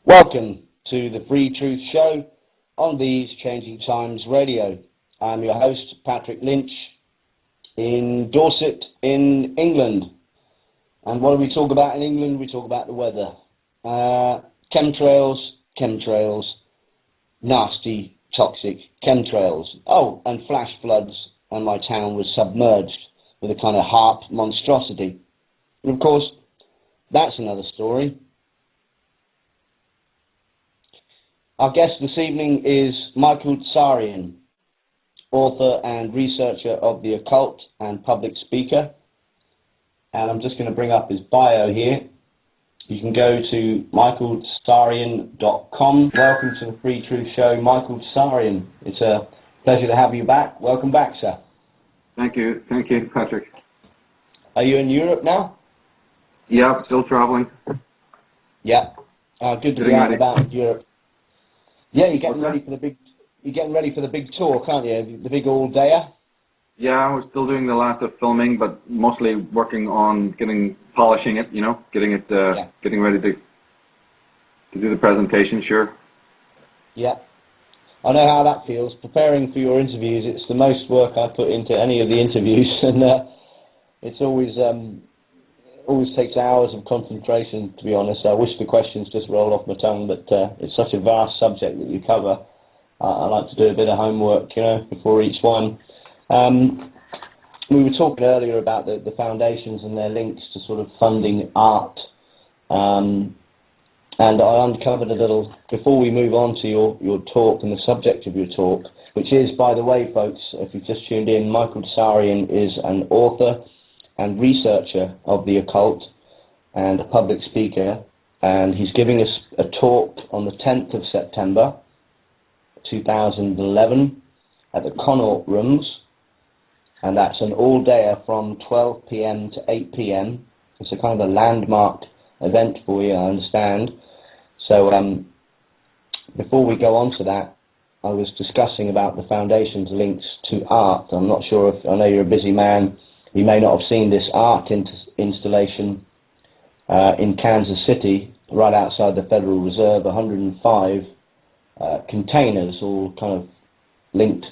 Welcome to the Free Truth Show on These Changing Times Radio. I'm your host, Patrick Lynch, in Dorset, in England. And what do we talk about in England? We talk about the weather. Chemtrails, nasty, toxic chemtrails. Oh, and flash floods, and my town was submerged with a kind of harp monstrosity. And of course, that's another story. Our guest this evening is Michael Tsarion, author and researcher of the occult and public speaker. And I'm just going to bring up his bio here. You can go to michaeltsarion.com. Welcome to the Free Truth Show, Michael Tsarion. It's a pleasure to have you back. Welcome back, sir. Thank you, Patrick. Are you in Europe now? Yeah, still traveling. Yeah. Good to be out about Europe. Yeah, you're getting ready for the big tour, can't you? The big all-dayer. Yeah, we're still doing the last of filming, but mostly working on polishing it. Getting ready to do the presentation. Sure. Yeah, I know how that feels. Preparing for your interviews, it's the most work I put into any of the interviews, and it's always takes hours of concentration, to be honest. I wish the questions just rolled off my tongue, but it's such a vast subject that you cover. I like to do a bit of homework, before each one. We were talking earlier about the foundations and their links to sort of funding art. And I uncovered a little, before we move on to your talk and the subject of your talk, which is, by the way, folks, if you've just tuned in, Michael Tsarion is an author and researcher of the occult and a public speaker, and he's giving us a talk on the 10th of September 2011 at the Connaught Rooms, and that's an all-dayer from 12 p.m. to 8 p.m. It's a kind of a landmark event for you, I understand. So before we go on to that, I was discussing about the Foundation's links to art. I'm not sure I know you're a busy man. You may not have seen this art installation in Kansas City, right outside the Federal Reserve, 105 containers all kind of linked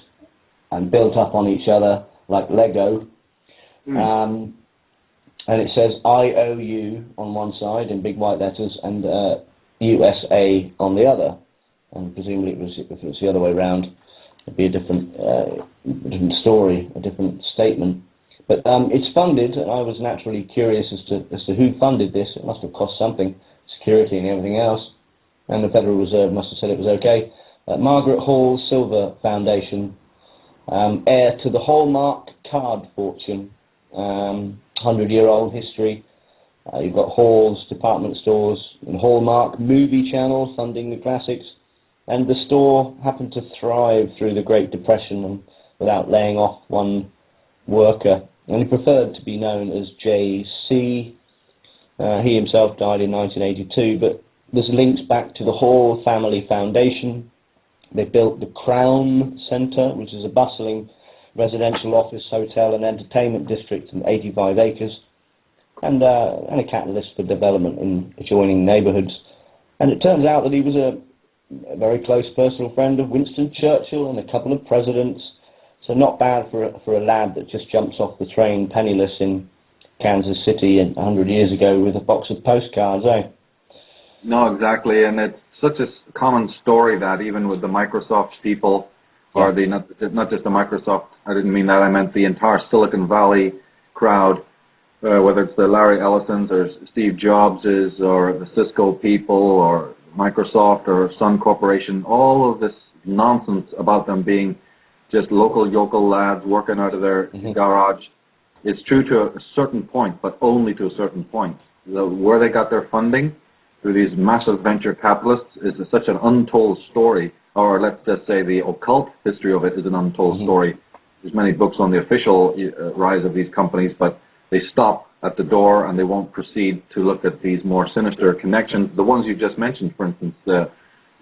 and built up on each other like Lego. And it says IOU on one side in big white letters and USA on the other. And presumably if it was the other way around, it'd be a different story, a different statement. But it's funded, and I was naturally curious as to who funded this. It must have cost something, security and everything else. And the Federal Reserve must have said it was okay. Margaret Hall Silver Foundation, heir to the Hallmark card fortune, 100-year-old history. You've got Hall's department stores and Hallmark movie channel funding the classics. And the store happened to thrive through the Great Depression and without laying off one worker. And he preferred to be known as J.C. He himself died in 1982, but there's links back to the Hall Family Foundation. They built the Crown Centre, which is a bustling residential office, hotel and entertainment district in 85 acres, and a catalyst for development in adjoining neighbourhoods. And it turns out that he was a very close personal friend of Winston Churchill and a couple of presidents. So not bad for a lad that just jumps off the train penniless in Kansas City 100 years ago with a box of postcards, eh? No, exactly, and it's such a common story that even with the Microsoft people, or not just the Microsoft, I didn't mean that, I meant the entire Silicon Valley crowd, whether it's the Larry Ellisons or Steve Jobses or the Cisco people or Microsoft or Sun Corporation, all of this nonsense about them being just local yokel lads working out of their garage. It's true to a certain point, but only to a certain point. Where they got their funding through these massive venture capitalists is such an untold story, or let's just say the occult history of it is an untold story. There's many books on the official rise of these companies, but they stop at the door and they won't proceed to look at these more sinister connections. The ones you just mentioned, for instance, the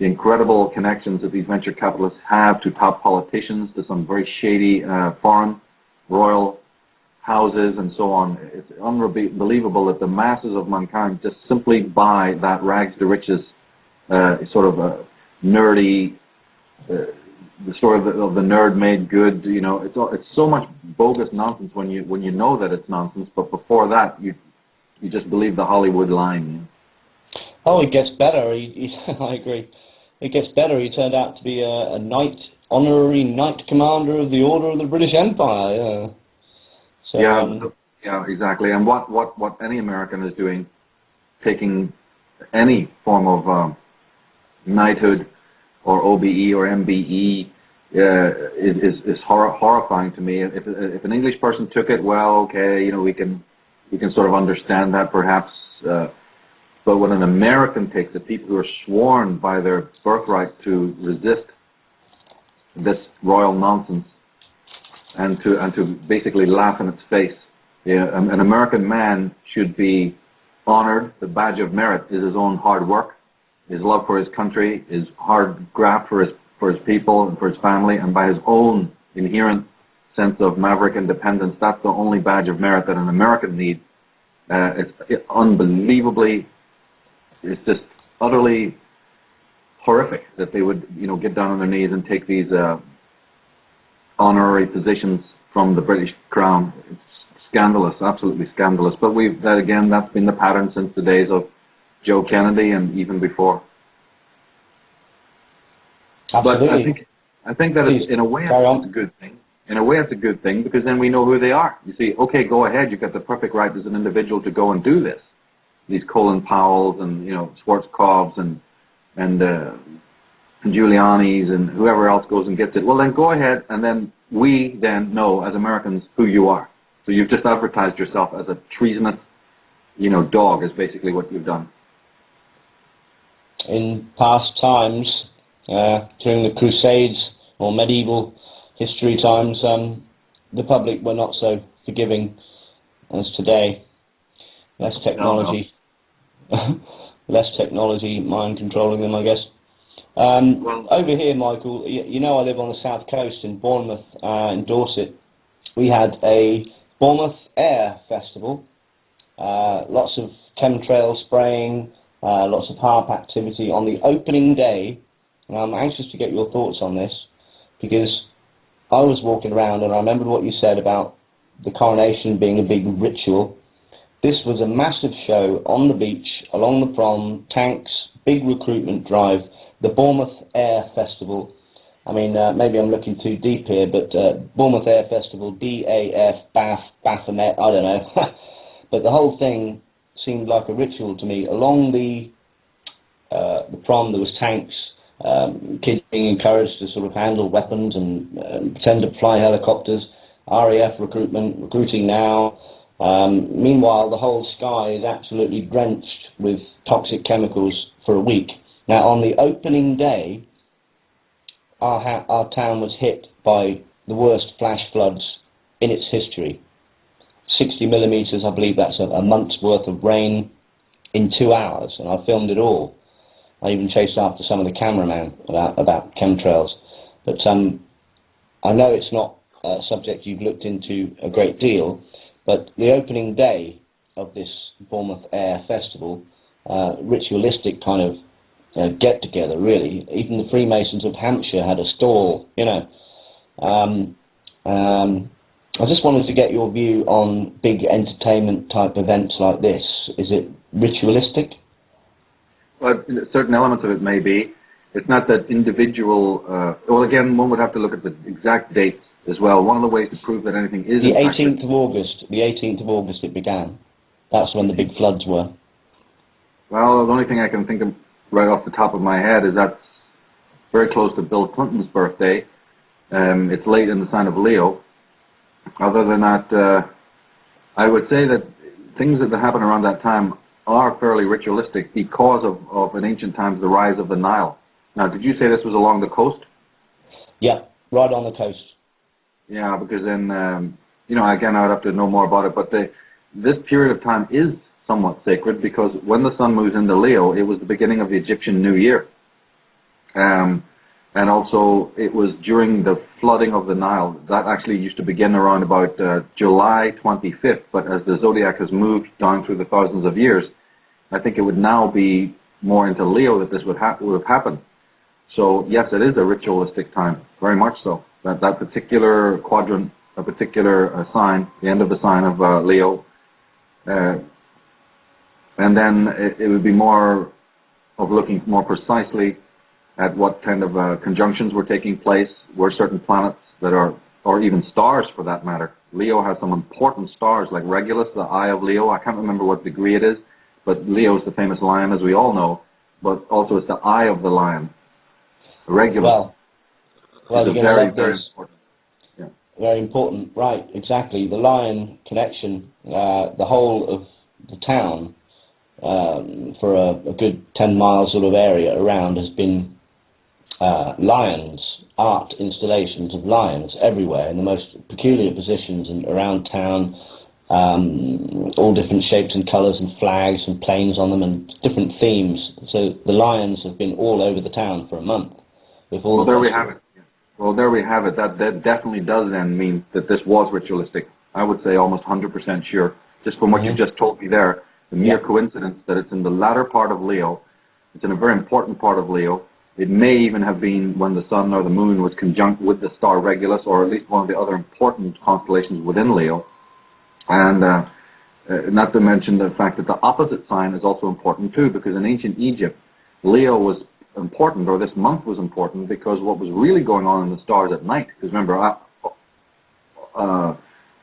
incredible connections that these venture capitalists have to top politicians, to some very shady foreign royal houses and so on. It's unbelievable that the masses of mankind just simply buy that rags to riches sort of a nerdy, the story of the nerd made good. You know, it's so much bogus nonsense when you know that it's nonsense. But before that, you just believe the Hollywood line. You know? Oh, it gets better. I agree. It gets better. He turned out to be a honorary knight commander of the Order of the British Empire. Yeah. So, yeah, exactly. And what any American is doing, taking any form of knighthood or OBE or MBE is horrifying to me. If an English person took it, well, okay, you know, we can sort of understand that perhaps. But when an American takes it, people who are sworn by their birthright to resist this royal nonsense and to basically laugh in its face. Yeah, an American man should be honored. The badge of merit is his own hard work, his love for his country, his hard graft for his people and for his family, and by his own inherent sense of maverick independence. That's the only badge of merit that an American needs. It's unbelievably, it's just utterly horrific that they would, you know, get down on their knees and take these honorary positions from the British Crown. It's scandalous, absolutely scandalous. But that's been the pattern since the days of Joe Kennedy and even before. Absolutely. But I think that in a way it's a good thing. In a way, it's a good thing because then we know who they are. You see, okay, go ahead. You've got the perfect right as an individual to go and do this. These Colin Powells and, you know, Schwarzkopfs and Giuliani's and whoever else goes and gets it. Well, then go ahead, and then we then know as Americans who you are. So you've just advertised yourself as a treasonous, you know, dog is basically what you've done. In past times, during the Crusades or medieval history times, the public were not so forgiving as today. Less technology. No. Less technology, mind controlling them, I guess. Over here, Michael, you know I live on the south coast in Bournemouth, in Dorset. We had a Bournemouth Air Festival, lots of chemtrail spraying, lots of harp activity on the opening day. And I'm anxious to get your thoughts on this, because I was walking around and I remembered what you said about the coronation being a big ritual. This was a massive show on the beach, along the prom, tanks, big recruitment drive, the Bournemouth Air Festival. I mean, maybe I'm looking too deep here, but Bournemouth Air Festival, DAF, BAF, Baphomet, I don't know. But the whole thing seemed like a ritual to me. Along the prom, there was tanks, kids being encouraged to sort of handle weapons and pretend to fly helicopters, RAF recruiting now. Meanwhile, the whole sky is absolutely drenched with toxic chemicals for a week. Now, on the opening day, our town was hit by the worst flash floods in its history. 60 millimeters, I believe that's a month's worth of rain in 2 hours, and I filmed it all. I even chased after some of the cameramen about chemtrails. But I know it's not a subject you've looked into a great deal, but the opening day of this Bournemouth Air Festival, ritualistic kind of get-together, really. Even the Freemasons of Hampshire had a stall, you know. I just wanted to get your view on big entertainment-type events like this. Is it ritualistic? Well, certain elements of it may be. It's not that individual... well, again, one would have to look at the exact dates as well. One of the ways to prove that anything is... The 18th of August. The 18th of August it began. That's when the big floods were. Well, the only thing I can think of right off the top of my head is that's very close to Bill Clinton's birthday. It's late in the sign of Leo. Other than that, I would say that things that happen around that time are fairly ritualistic because of in ancient times, the rise of the Nile. Now, did you say this was along the coast? Yeah, right on the coast. Yeah, because then, you know, again, I would have to know more about it, but this period of time is somewhat sacred because when the sun moves into Leo, it was the beginning of the Egyptian New Year. And also, it was during the flooding of the Nile. That actually used to begin around about July 25th, but as the zodiac has moved down through the thousands of years, I think it would now be more into Leo that this would have happened. So yes, it is a ritualistic time, very much so. That particular quadrant, a particular sign, the end of the sign of Leo, and then it would be more of looking more precisely at what kind of conjunctions were taking place, where certain planets that are, or even stars for that matter. Leo has some important stars like Regulus, the eye of Leo. I can't remember what degree it is, but Leo is the famous lion, as we all know, but also it's the eye of the lion. Regulus. Well, is very, very important. Yeah. Very important, right, exactly. The lion connection, the whole of the town, for a good 10 mile sort of area around has been lions, art installations of lions everywhere in the most peculiar positions and around town, all different shapes and colours and flags and planes on them and different themes. So the lions have been all over the town for a month. Well, there we have it. Well, there we have it. That definitely does then mean that this was ritualistic. I would say almost 100% sure, just from what you just told me there. The mere coincidence that it's in the latter part of Leo, it's in a very important part of Leo. It may even have been when the sun or the moon was conjunct with the star Regulus, or at least one of the other important constellations within Leo. And not to mention the fact that the opposite sign is also important too, because in ancient Egypt, Leo was important, or this month was important, because what was really going on in the stars at night, because remember,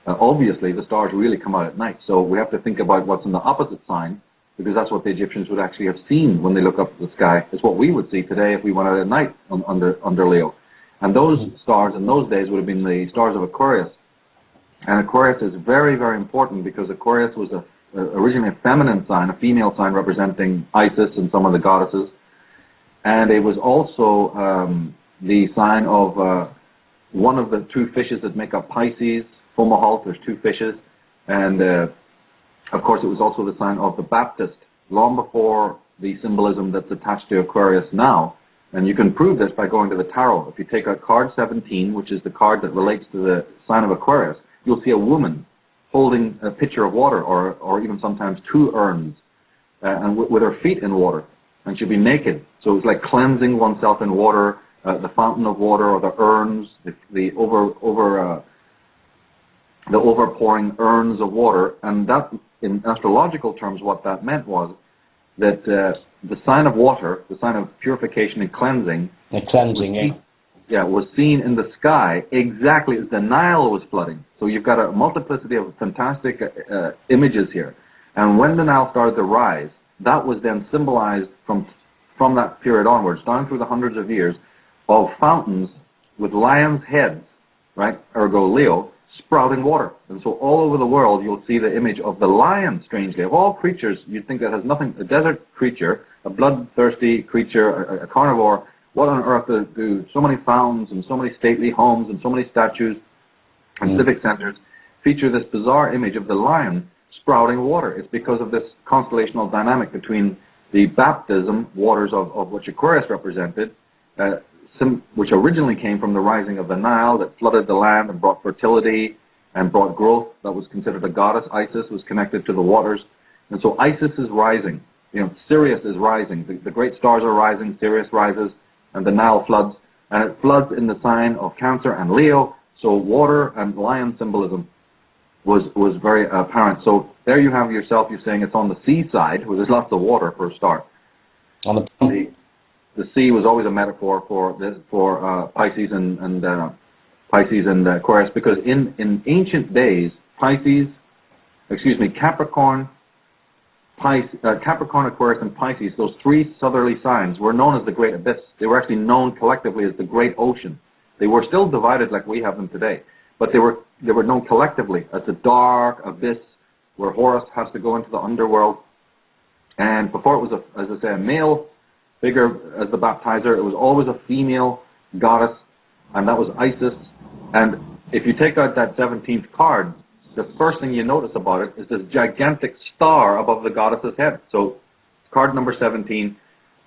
obviously the stars really come out at night, so we have to think about what's in the opposite sign, because that's what the Egyptians would actually have seen when they look up at the sky. It's what we would see today if we went out at night under Leo. And those stars in those days would have been the stars of Aquarius. And Aquarius is very, very important, because Aquarius was originally a feminine sign, a female sign representing Isis and some of the goddesses. And it was also the sign of one of the two fishes that make up Pisces, Fomalhaut. There's two fishes. And of course, it was also the sign of the Baptist, long before the symbolism that's attached to Aquarius now. And you can prove this by going to the tarot. If you take out card 17, which is the card that relates to the sign of Aquarius, you'll see a woman holding a pitcher of water, or even sometimes two urns, and with her feet in water. And she'll be naked. So it's like cleansing oneself in water, the fountain of water, or the urns, the overpouring urns of water. And that, in astrological terms, what that meant was that the sign of water, the sign of purification and cleansing, was seen in the sky exactly as the Nile was flooding. So you've got a multiplicity of fantastic images here. And when the Nile started to rise, that was then symbolized from that period onwards, down through the hundreds of years, of fountains with lions' heads, right, ergo Leo, sprouting water. And so all over the world, you'll see the image of the lion, strangely. Of all creatures, you'd think that has nothing, a desert creature, a bloodthirsty creature, a carnivore, what on earth do so many fountains and so many stately homes and so many statues and civic centers feature this bizarre image of the lion sprouting water? It's because of this constellational dynamic between the baptism waters of which Aquarius represented, which originally came from the rising of the Nile that flooded the land and brought fertility and brought growth. That was considered a goddess. Isis was connected to the waters. And so Isis is rising. You know, Sirius is rising. The great stars are rising. Sirius rises, and the Nile floods. And it floods in the sign of Cancer and Leo. So water and lion symbolism was very apparent. So there you have yourself, you're saying it's on the seaside, where there's lots of water for a start. The sea was always a metaphor for this, for Pisces and Aquarius, because in ancient days, Capricorn, Aquarius, and Pisces, those three southerly signs were known as the Great Abyss. They were actually known collectively as the Great Ocean. They were still divided like we have them today, but they were known collectively as the dark abyss where Horus has to go into the underworld. And before it was, as I say, a male figure as the baptizer, it was always a female goddess, and that was Isis. And if you take out that 17th card, the first thing you notice about it is this gigantic star above the goddess's head. So card number 17,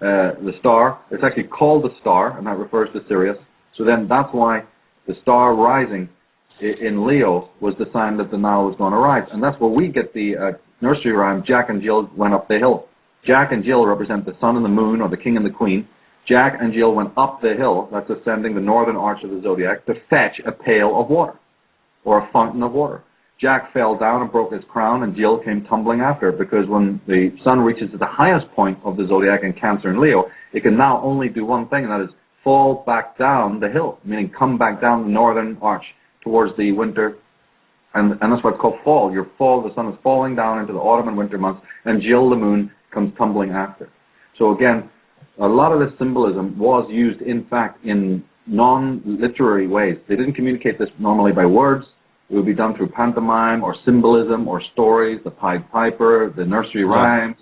the star, it's actually called the star, and that refers to Sirius. So then that's why the star rising in Leo was the sign that the Nile was going to rise. And that's where we get the nursery rhyme, Jack and Jill went up the hill. Jack and Jill represent the sun and the moon, or the king and the queen. Jack and Jill went up the hill, that's ascending the northern arch of the zodiac, to fetch a pail of water, or a fountain of water. Jack fell down and broke his crown, and Jill came tumbling after, because when the sun reaches the highest point of the zodiac in Cancer and Leo, it can now only do one thing, and that is fall back down the hill, meaning come back down the northern arch towards the winter, and that's what's called fall. The sun is falling down into the autumn and winter months, and Jill, the moon, comes tumbling after. So again, a lot of this symbolism was used, in fact, in non-literary ways. They didn't communicate this normally by words. It would be done through pantomime or symbolism or stories, the Pied Piper, the nursery rhymes,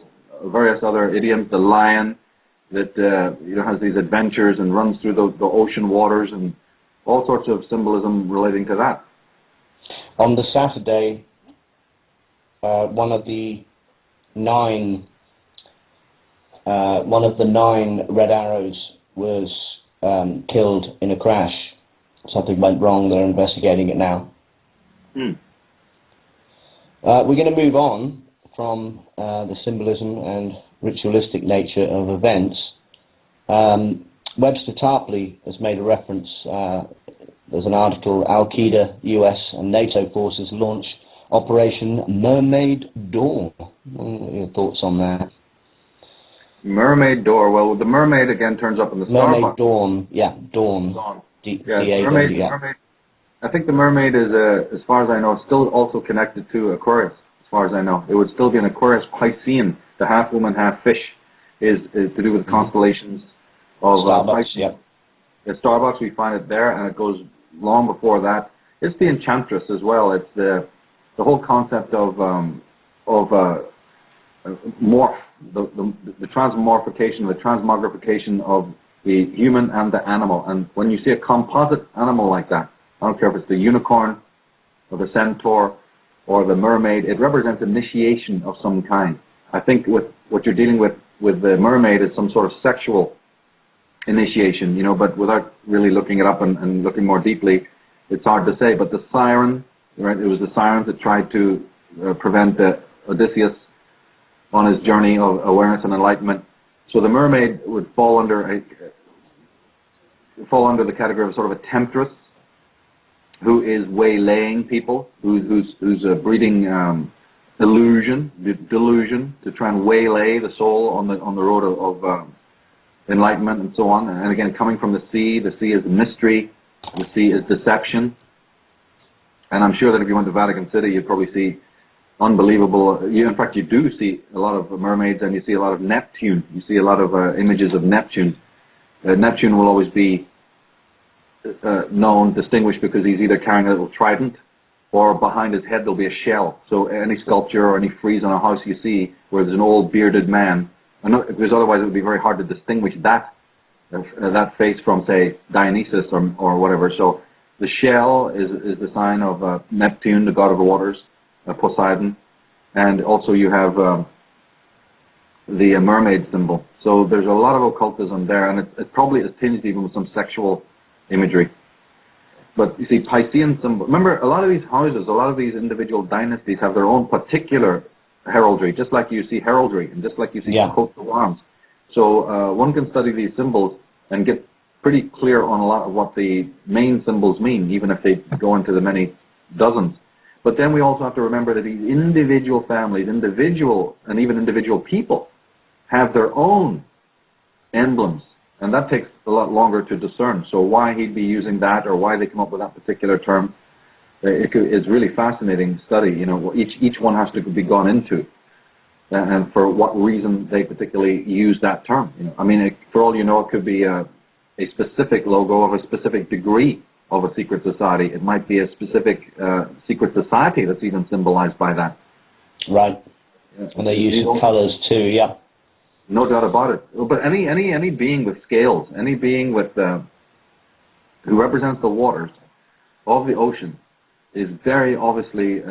various other idioms, the lion that has these adventures and runs through the ocean waters, and all sorts of symbolism relating to that. On the Saturday, one of the nine red arrows was killed in a crash. Something went wrong. They're investigating it now. We're going to move on from the symbolism and ritualistic nature of events. Webster Tarpley has made a reference. There's an article, Al-Qaeda, US and NATO forces launch Operation Mermaid Dawn. What are your thoughts on that? Mermaid Door. Well, the mermaid again turns up in the Starbucks. Mermaid Dawn. Yeah, Dawn. Mermaid. I think the mermaid is, as far as I know, still also connected to Aquarius. As far as I know, it would still be an Aquarius Piscean. The half woman, half fish is to do with constellations of Starbucks. Yeah. At Starbucks, we find it there, and it goes long before that. It's the enchantress as well. It's the whole concept of morph, the transmorphication, the transmogrification of the human and the animal. And when you see a composite animal like that, I don't care if it's the unicorn or the centaur or the mermaid, it represents initiation of some kind. I think what you're dealing with the mermaid is some sort of sexual initiation, but without really looking it up and looking more deeply, it's hard to say. But the siren, right? It was the sirens that tried to prevent Odysseus on his journey of awareness and enlightenment. So the mermaid would fall under the category of sort of a temptress who is waylaying people, who's breeding delusion to try and waylay the soul on the road of enlightenment and so on. And again, coming from the sea is mystery, the sea is deception. And I'm sure that if you went to Vatican City, you'd probably see unbelievable, in fact you do see a lot of mermaids, and you see a lot of Neptune. You see a lot of images of Neptune. Neptune will always be distinguished because he's either carrying a little trident, or behind his head there'll be a shell. So any sculpture or any frieze on a house you see where there's an old bearded man, because otherwise it would be very hard to distinguish that face from, say, Dionysus or whatever. So the shell is the sign of Neptune, the god of the waters, Poseidon, and also you have the mermaid symbol. So there's a lot of occultism there, and it probably is tinged even with some sexual imagery. But you see, Piscean symbol. Remember, a lot of these houses, a lot of these individual dynasties have their own particular heraldry, just like you see heraldry, and just like you see coats of arms. So one can study these symbols and get pretty clear on a lot of what the main symbols mean, even if they go into the many dozens. But then we also have to remember that these individual families, and even individual people have their own emblems, and that takes a lot longer to discern. So why he'd be using that, or why they come up with that particular term, it's really fascinating study. Each one has to be gone into, and for what reason they particularly use that term. I mean, for all you know, it could be a specific logo of a specific degree of a secret society. It might be a specific secret society that's even symbolized by that. Right. And they use colors too, yeah. No doubt about it. But any being with scales, any being with who represents the waters of the ocean, is very obviously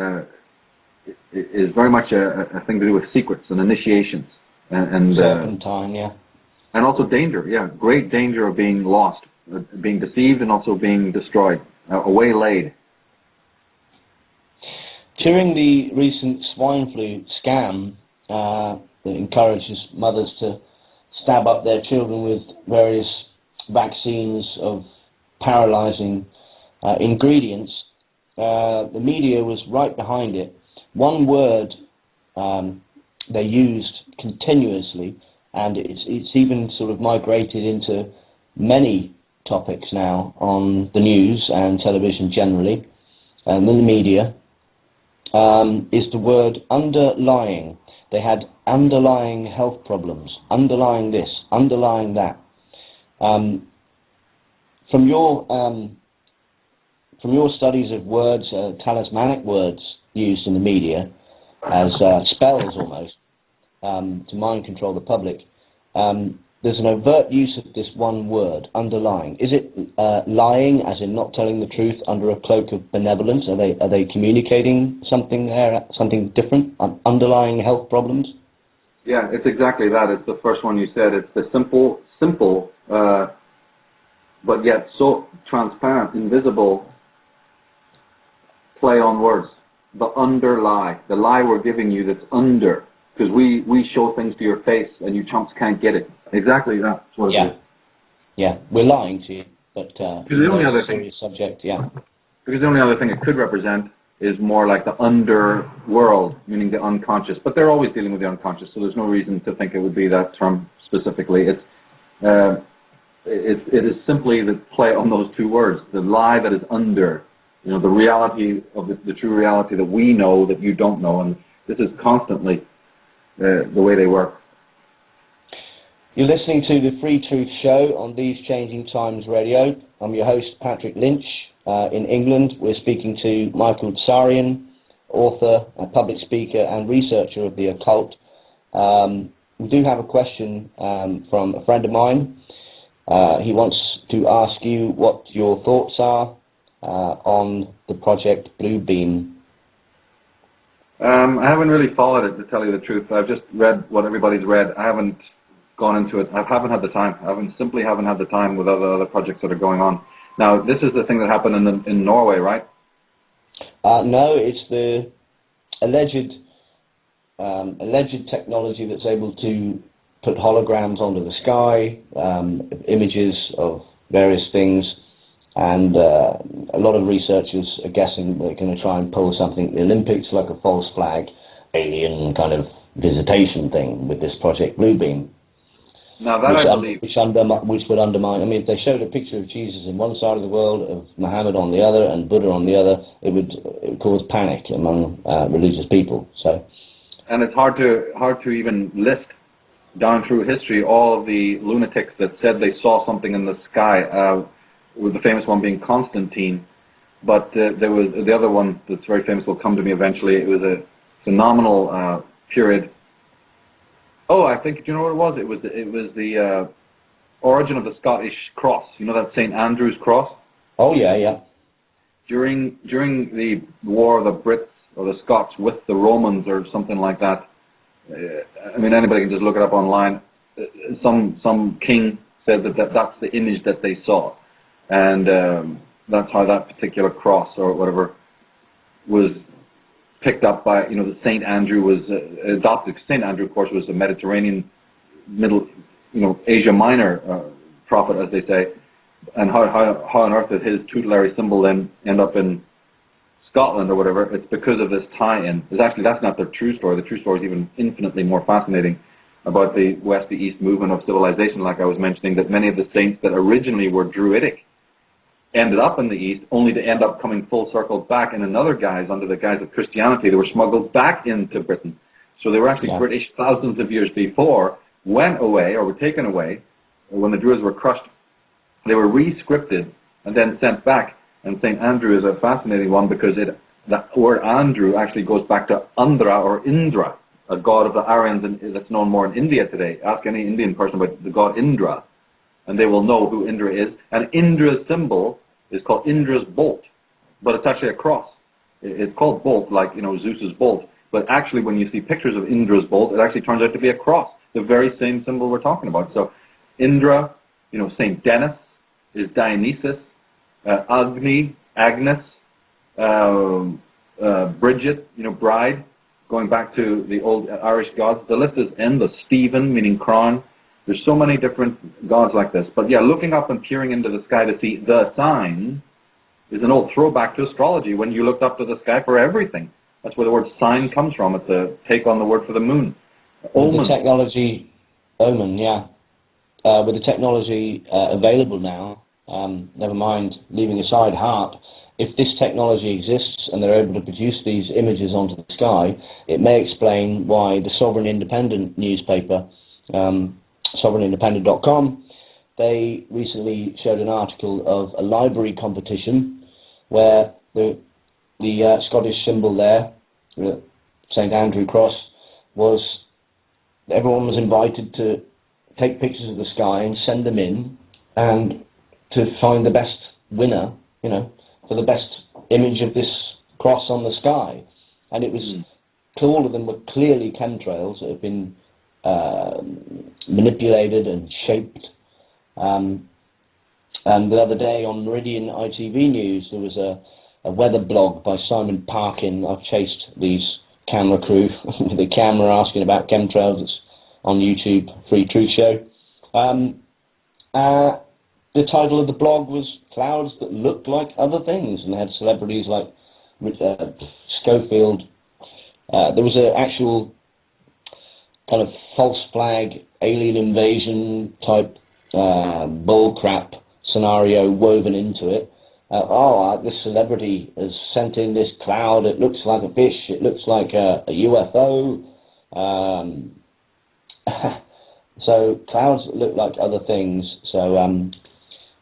is very much a thing to do with secrets and initiations and serpentine, yeah. And also danger, yeah, great danger of being lost, being deceived, and also being destroyed, waylaid. During the recent swine flu scam, that encourages mothers to stab up their children with various vaccines of paralyzing ingredients. The media was right behind it. One word they used continuously, and it's even sort of migrated into many topics now on the news and television generally, and in the media, is the word underlying. They had underlying health problems, underlying this, underlying that. From your studies of words, talismanic words used in the media as spells almost, to mind control the public, there's an overt use of this one word, underlying. Is it lying, as in not telling the truth under a cloak of benevolence? Are they communicating something there, something different, underlying health problems? Yeah, it's exactly that. It's the first one you said. It's the simple, but yet so transparent, invisible play on words. The underlie, the lie we're giving you that's under. Because we show things to your face and you chumps can't get it. Exactly, that's what it is. Yeah, we're lying to you, but the only other thing, subject, yeah. Because the only other thing it could represent is more like the underworld, meaning the unconscious. But they're always dealing with the unconscious, so there's no reason to think it would be that term specifically. It is simply the play on those two words, the lie that is under, the reality of the true reality that we know that you don't know, and this is constantly the way they work. You're listening to the Free Truth Show on These Changing Times Radio. I'm your host, Patrick Lynch. In England, we're speaking to Michael Tsarion, author, a public speaker and researcher of the occult. We do have a question from a friend of mine. He wants to ask you what your thoughts are on the Project Bluebeam. I haven't really followed it, to tell you the truth. I've just read what everybody's read. I haven't gone into it. I haven't had the time. I simply haven't had the time with other projects that are going on. Now, this is the thing that happened in Norway, right? No, it's the alleged technology that's able to put holograms onto the sky, images of various things, and a lot of researchers are guessing they're going to try and pull something at the Olympics, like a false flag, alien kind of visitation thing with this Project Bluebeam. Now that I believe, which would undermine. I mean, if they showed a picture of Jesus in one side of the world, of Muhammad on the other, and Buddha on the other, it would cause panic among religious people. So, and it's hard to even list down through history all of the lunatics that said they saw something in the sky. With the famous one being Constantine, but there was the other one that's very famous. Will come to me eventually. It was a phenomenal period. Oh, I think, do you know what it was? It was the origin of the Scottish cross. You know that St. Andrew's cross? Oh, yeah. During the war of the Brits or the Scots with the Romans or something like that, I mean, anybody can just look it up online. Some king said that's the image that they saw. And that's how that particular cross or whatever was picked up by, the St. Andrew was adopted. St. Andrew, of course, was a Mediterranean, Asia Minor prophet, as they say. And how on earth did his tutelary symbol then end up in Scotland or whatever? It's because of this tie-in. That's not the true story. The true story is even infinitely more fascinating about the West to East movement of civilization, like I was mentioning, that many of the saints that originally were Druidic ended up in the East, only to end up coming full circle back in another guise, under the guise of Christianity. They were smuggled back into Britain. So they were actually British thousands of years before, went away or were taken away. When the Druids were crushed, they were re-scripted and then sent back. And St. Andrew is a fascinating one because that word Andrew actually goes back to Andhra or Indra, a god of the Aryans that's known more in India today. Ask any Indian person about the god Indra, and they will know who Indra is. And Indra's symbol is called Indra's bolt, but it's actually a cross. It's called bolt, like Zeus's bolt. But actually, when you see pictures of Indra's bolt, it actually turns out to be a cross, the very same symbol we're talking about. So Indra, Saint Denis is Dionysus, Agni, Agnes, Bridget, bride, going back to the old Irish gods. The list is endless. Stephen, meaning crown. There's so many different gods like this. But yeah, looking up and peering into the sky to see the sign is an old throwback to astrology, when you looked up to the sky for everything. That's where the word sign comes from. It's a take on the word for the moon. Omen. With the technology, omen, yeah. With the technology available now, never mind leaving aside HARP, if this technology exists and they're able to produce these images onto the sky, it may explain why the Sovereign Independent newspaper, sovereignindependent.com, they recently showed an article of a library competition where the Scottish symbol there, the St. Andrew Cross, was, everyone was invited to take pictures of the sky and send them in, and to find the best winner, you know, for the best image of this cross on the sky. And it was, all of them were clearly chemtrails that have been manipulated and shaped. And the other day on Meridian ITV News, there was a weather blog by Simon Parkin. I've chased these camera crew with a camera asking about chemtrails. It's on YouTube, Free Truth Show. The title of the blog was Clouds That Look Like Other Things, and they had celebrities like Schofield. There was an actual kind of false flag, alien invasion type bullcrap scenario woven into it. This celebrity has sent in this cloud, it looks like a fish, it looks like a UFO. So clouds that look like other things. So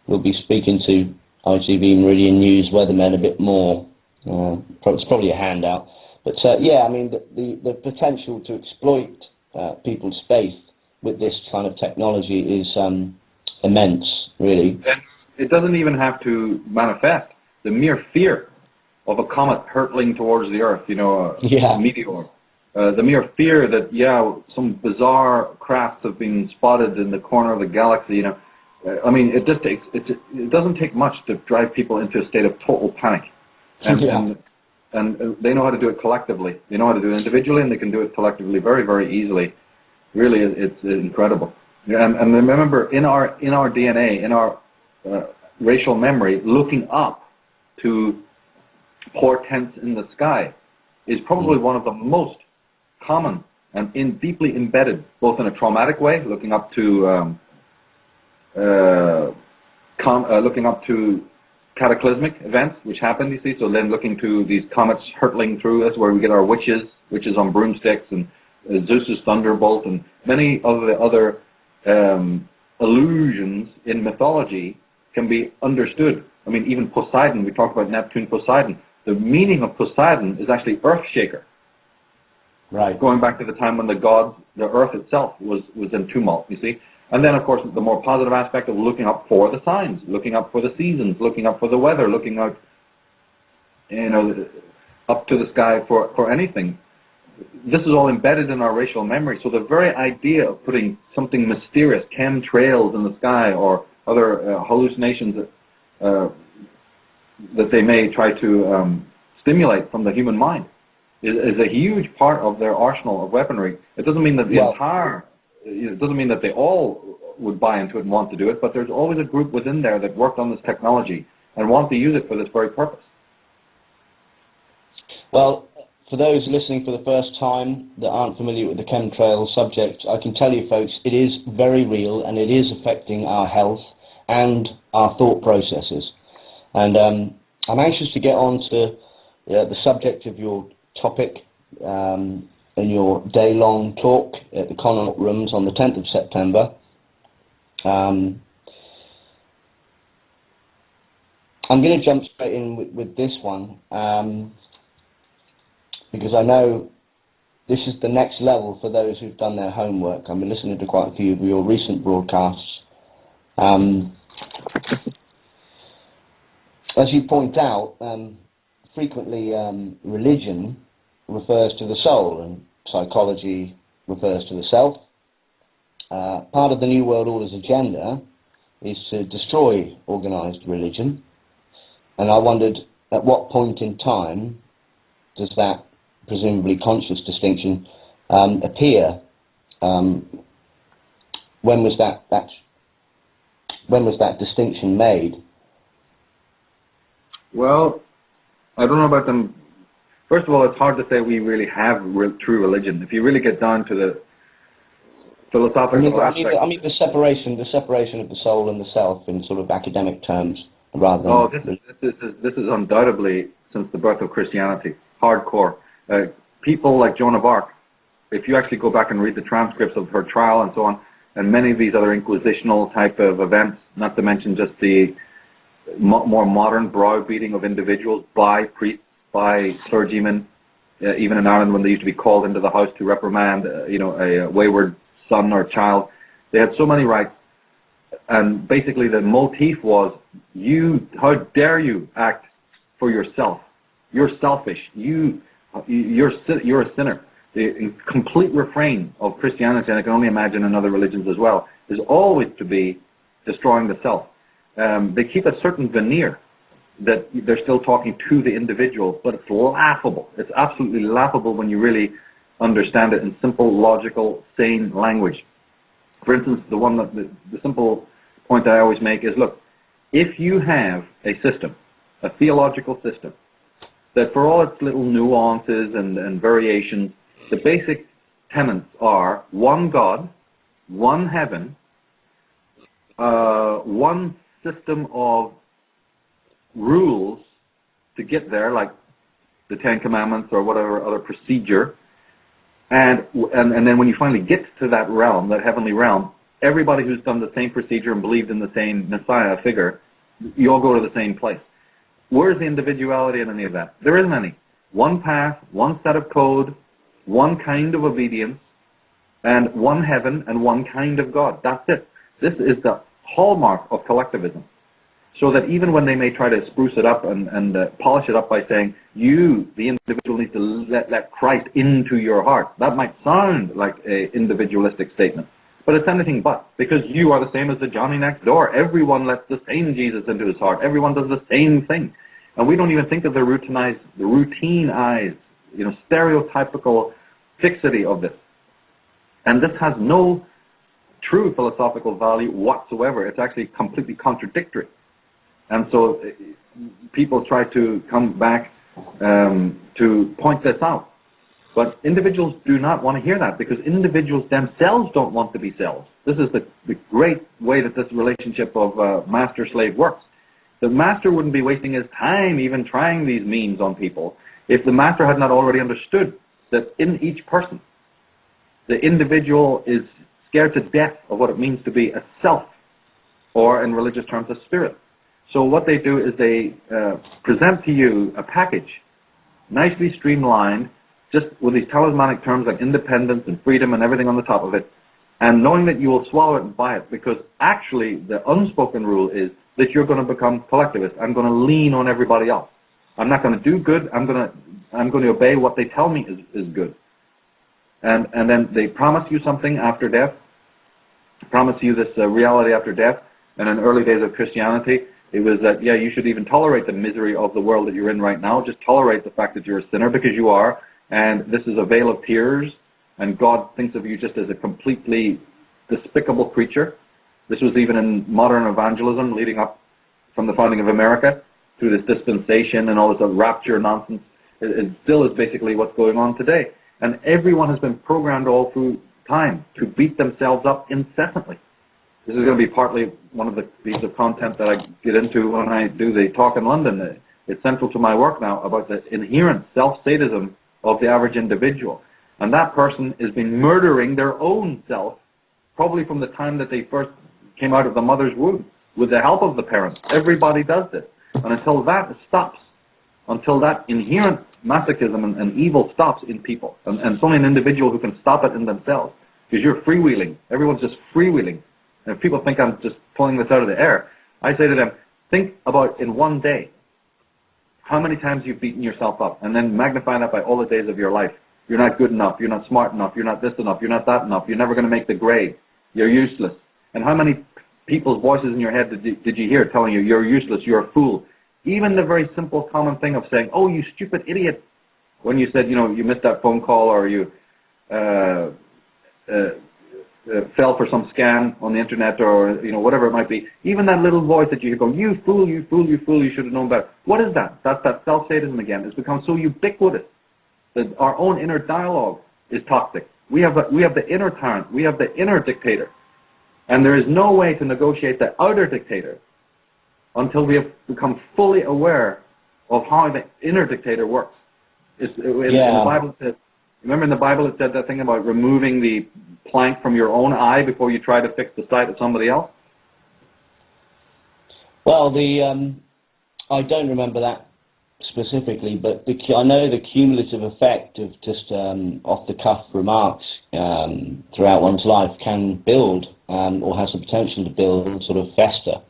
we'll be speaking to ITV Meridian News weathermen a bit more. It's probably a handout. But yeah, I mean, the potential to exploit people's faith with this kind of technology is immense, really. And it doesn't even have to manifest. The mere fear of a comet hurtling towards the Earth, you know, a meteor. The mere fear that, some bizarre crafts have been spotted in the corner of the galaxy, you know. I mean, it doesn't take much to drive people into a state of total panic. And they know how to do it collectively. They know how to do it individually, and they can do it collectively very, very easily. Really, it's incredible. And remember, in our DNA, in our racial memory, looking up to portents in the sky is probably one of the most common and deeply embedded, both in a traumatic way, looking up to cataclysmic events which happened, you see. So then looking to these comets hurtling through, that's where we get our witches on broomsticks, and Zeus's thunderbolt, and many of the other illusions in mythology can be understood. I mean, even Poseidon, we talked about Neptune, Poseidon. The meaning of Poseidon is actually earth shaker. Right. Going back to the time when the earth itself was in tumult, you see. And then, of course, the more positive aspect of looking up for the signs, looking up for the seasons, looking up for the weather, looking out, you know, up to the sky for anything. This is all embedded in our racial memory. So the very idea of putting something mysterious, chemtrails in the sky, or other hallucinations that they may try to stimulate from the human mind is a huge part of their arsenal of weaponry. It doesn't mean that it doesn't mean that they all would buy into it and want to do it, but there's always a group within there that worked on this technology and want to use it for this very purpose. Well, for those listening for the first time that aren't familiar with the chemtrail subject, I can tell you folks, it is very real, and it is affecting our health and our thought processes. And I'm anxious to get on to the subject of your topic in your day-long talk at the Connaught Rooms on the 10th of September. I'm going to jump straight in with this one, because I know this is the next level for those who've done their homework. I've been listening to quite a few of your recent broadcasts. As you point out, frequently religion refers to the soul, and psychology refers to the self. Part of the New World Order's agenda is to destroy organized religion, and I wondered, at what point in time does that presumably conscious distinction, appear? When was that distinction made? Well, I don't know about them. First of all, it's hard to say we really have true religion. If you really get down to the philosophical aspect. I mean the separation of the soul and the self in sort of academic terms, rather than. Oh, this is undoubtedly since the birth of Christianity, hardcore. People like Joan of Arc, if you actually go back and read the transcripts of her trial and so on, and many of these other inquisitional type of events, not to mention just the more modern browbeating of individuals by priests, by clergymen, even in Ireland when they used to be called into the house to reprimand, a wayward son or child. They had so many rights, and basically the motif was, how dare you act for yourself? You're selfish. You're a sinner. The complete refrain of Christianity, and I can only imagine in other religions as well, is always to be destroying the self. They keep a certain veneer that they're still talking to the individual, but it's laughable. It's absolutely laughable when you really understand it in simple, logical, sane language. For instance, the simple point I always make is, look, if you have a system, a theological system, that for all its little nuances and variations, the basic tenets are one God, one heaven, one system of rules to get there, like the Ten Commandments or whatever other procedure, and then when you finally get to that realm, that heavenly realm, everybody who's done the same procedure and believed in the same Messiah figure, you all go to the same place. Where's the individuality in any of that? There isn't any. One path, one set of code, one kind of obedience, and one heaven and one kind of God. That's it. This is the hallmark of collectivism. So that even when they may try to spruce it up and polish it up by saying, you, the individual, need to let Christ into your heart. That might sound like an individualistic statement, but it's anything but, because you are the same as the Johnny next door. Everyone lets the same Jesus into his heart. Everyone does the same thing. And we don't even think of the routinized, stereotypical fixity of this. And this has no true philosophical value whatsoever. It's actually completely contradictory. And so people try to come back to point this out. But individuals do not want to hear that, because individuals themselves don't want to be selves. This is the great way that this relationship of master-slave works. The master wouldn't be wasting his time even trying these means on people if the master had not already understood that in each person, the individual is scared to death of what it means to be a self, or in religious terms, a spirit. So what they do is they present to you a package, nicely streamlined, just with these talismanic terms like independence and freedom and everything on the top of it, and knowing that you will swallow it and buy it, because actually the unspoken rule is that you're going to become collectivist. I'm going to lean on everybody else. I'm not going to do good. I'm going to obey what they tell me is good. And then they promise you something after death, promise you this reality after death. And in the early days of Christianity, it was that, yeah, you should even tolerate the misery of the world that you're in right now. Just tolerate the fact that you're a sinner, because you are. And this is a vale of tears. And God thinks of you just as a completely despicable creature. This was even in modern evangelism leading up from the founding of America through this dispensation and all this rapture nonsense. It still is basically what's going on today. And everyone has been programmed all through time to beat themselves up incessantly. This is going to be partly one of the pieces of content that I get into when I do the talk in London. It's central to my work now about the inherent self-sadism of the average individual. And that person has been murdering their own self probably from the time that they first came out of the mother's womb with the help of the parents. Everybody does this. And until that stops, until that inherent masochism and evil stops in people, and it's only an individual who can stop it in themselves, because you're freewheeling. Everyone's just freewheeling. And if people think I'm just pulling this out of the air, I say to them, think about in one day how many times you've beaten yourself up, and then magnify that by all the days of your life. You're not good enough, you're not smart enough, you're not this enough, you're not that enough, you're never going to make the grade, you're useless. And how many people's voices in your head did you hear telling you, you're useless, you're a fool? Even the very simple common thing of saying, oh, you stupid idiot, when you said, you missed that phone call, or you fell for some scam on the internet, or whatever it might be, even that little voice that you hear going, you fool, you fool, you fool, you should have known better. What is that? That's that self-sadism again. It's become so ubiquitous that our own inner dialogue is toxic. We have the inner tyrant, we have the inner dictator, and there is no way to negotiate the outer dictator until we have become fully aware of how the inner dictator works. In the Bible, it says, remember in the Bible it said that thing about removing the plank from your own eye before you try to fix the sight of somebody else? Well, I don't remember that specifically, but I know the cumulative effect of just off-the-cuff remarks throughout one's life can build, or has the potential to build and sort of fester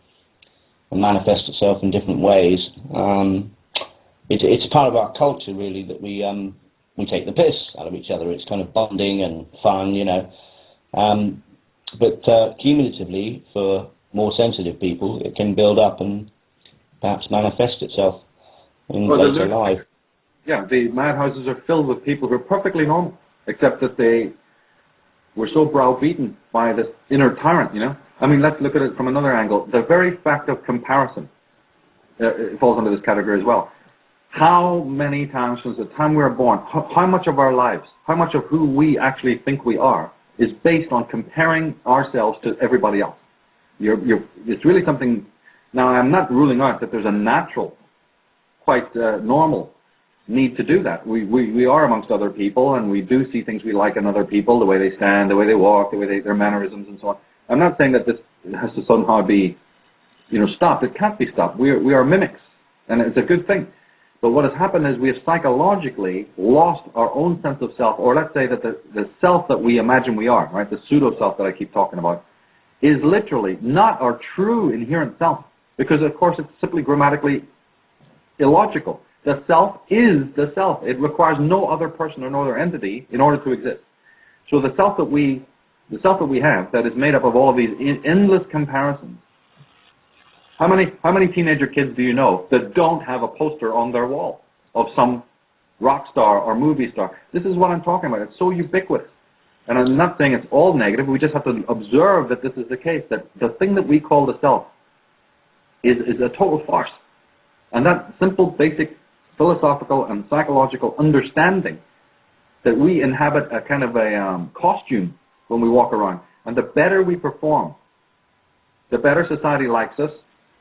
and manifest itself in different ways. It's part of our culture, really, that we take the piss out of each other. It's kind of bonding and fun, but cumulatively, for more sensitive people, it can build up and perhaps manifest itself in later life. Yeah, the madhouses are filled with people who are perfectly normal, except that they were so browbeaten by this inner tyrant, I mean, let's look at it from another angle. The very fact of comparison it falls under this category as well. How many times since the time we were born, how much of our lives, how much of who we actually think we are is based on comparing ourselves to everybody else? It's really something. Now, I'm not ruling out that there's a natural, quite normal need to do that. We are amongst other people, and we do see things we like in other people, the way they stand, the way they walk, the way their mannerisms and so on. I'm not saying that this has to somehow be, stopped. It can't be stopped. We are mimics, and it's a good thing. But what has happened is we have psychologically lost our own sense of self, or let's say that the self that we imagine we are, right, the pseudo-self that I keep talking about, is literally not our true inherent self, because of course it's simply grammatically illogical. The self is the self. It requires no other person or no other entity in order to exist. So the self that we have, that is made up of all of these endless comparisons. How many teenager kids do you know that don't have a poster on their wall of some rock star or movie star? This is what I'm talking about. It's so ubiquitous. And I'm not saying it's all negative. We just have to observe that this is the case, that the thing that we call the self is a total farce. And that simple, basic philosophical and psychological understanding that we inhabit a kind of a costume when we walk around. And the better we perform, the better society likes us.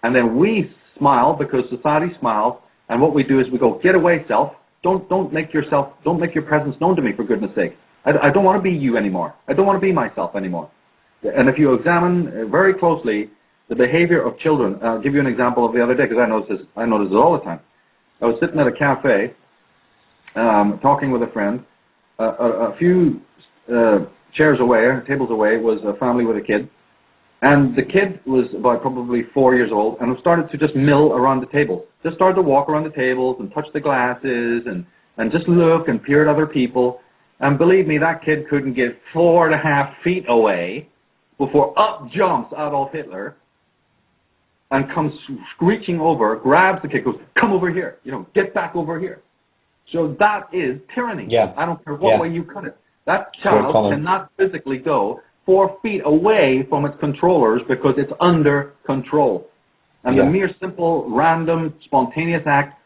And then we smile because society smiles. And what we do is we go, get away, self. Don't make your presence known to me, for goodness sake. I don't want to be you anymore. I don't want to be myself anymore. And if you examine very closely the behavior of children, I'll give you an example of the other day, because I notice this all the time. I was sitting at a cafe, talking with a friend. A few chairs away, tables away, was a family with a kid. And the kid was about probably 4 years old and started to just mill around the table. Just started to walk around the tables and touch the glasses and just look and peer at other people. And believe me, that kid couldn't get 4.5 feet away before up jumps Adolf Hitler and comes screeching over, grabs the kid, goes, come over here, get back over here. So that is tyranny. Yeah. I don't care what way you cut it. That child cannot physically go 4 feet away from its controllers because it's under control. And the mere simple, random, spontaneous act,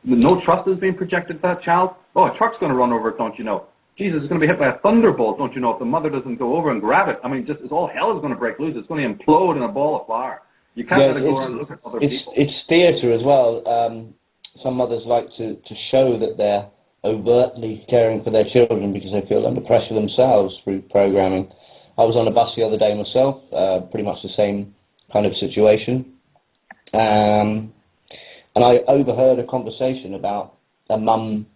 no trust is being projected to that child. Oh, a truck's going to run over it, don't you know? Jesus is going to be hit by a thunderbolt, don't you know, if the mother doesn't go over and grab it. I mean, just all hell is going to break loose. It's going to implode in a ball of fire. You can't let it go around and look at other people. It's theatre as well. Some mothers like to show that they're overtly caring for their children because they feel under pressure themselves through programming. I was on a bus the other day myself, pretty much the same kind of situation. And I overheard a conversation about a mum,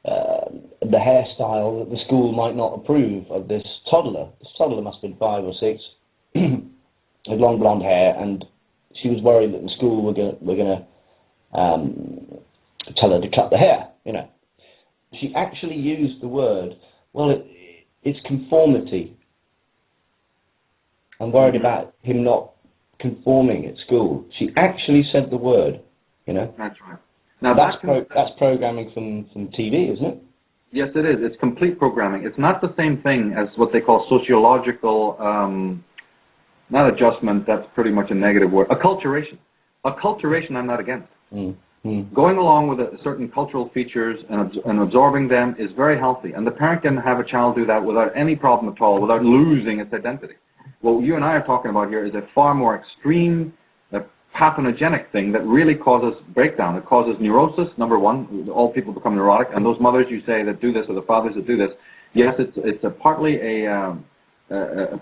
the hairstyle that the school might not approve of this toddler. This toddler must have been 5 or 6, with long blonde hair, and she was worried that the school were going to tell her to cut the hair, She actually used the word, it's conformity. I'm worried about him not conforming at school. She actually said the word, That's right. Now that's programming from TV, isn't it? Yes, it is. It's complete programming. It's not the same thing as what they call sociological, not adjustment, that's pretty much a negative word, acculturation. Acculturation I'm not against. Going along with certain cultural features and absorbing them is very healthy. And the parent can have a child do that without any problem at all, without losing its identity. What you and I are talking about here is a far more extreme, pathogenic thing that really causes breakdown. It causes neurosis, number one. All people become neurotic. And those mothers you say that do this, or the fathers that do this, yes, it's partly a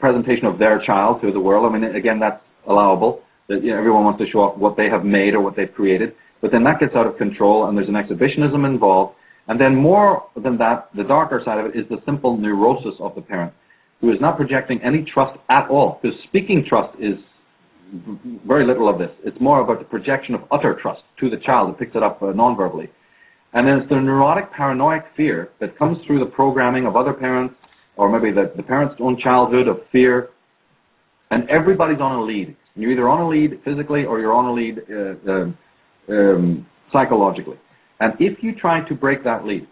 presentation of their child to the world. I mean, again, that's allowable. That, you know, everyone wants to show off what they have made or what they've created. But then that gets out of control, and there's an exhibitionism involved. And then more than that, the darker side of it is the simple neurosis of the parent, who is not projecting any trust at all. Because speaking trust is very little of this. It's more about the projection of utter trust to the child that picks it up non-verbally. And then it's the neurotic paranoid fear that comes through the programming of other parents, or maybe the parent's own childhood of fear. And everybody's on a lead. You're either on a lead physically or you're on a lead psychologically. And if you try to break that lead,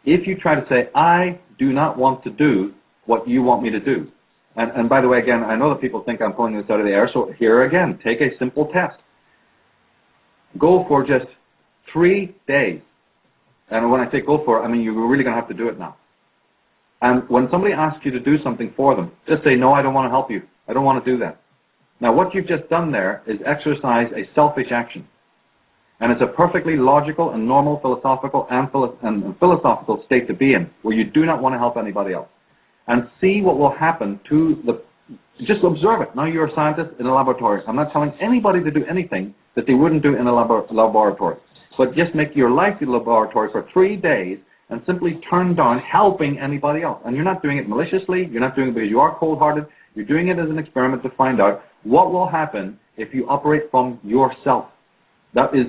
if you try to say, I do not want to do what you want me to do, and by the way, again, I know that people think I'm pulling this out of the air, so here again, take a simple test. Go for just 3 days. And when I say go for it, I mean you're really going to have to do it now. And when somebody asks you to do something for them, just say, no, I don't want to help you. I don't want to do that. Now, what you've just done there is exercise a selfish action. And it's a perfectly logical and normal philosophical and philosophical state to be in, where you do not want to help anybody else. And see what will happen to the... Just observe it. Now you're a scientist in a laboratory. I'm not telling anybody to do anything that they wouldn't do in a laboratory. But just make your life the laboratory for 3 days and simply turn down helping anybody else. And you're not doing it maliciously. You're not doing it because you are cold-hearted. You're doing it as an experiment to find out what will happen if you operate from yourself. That is,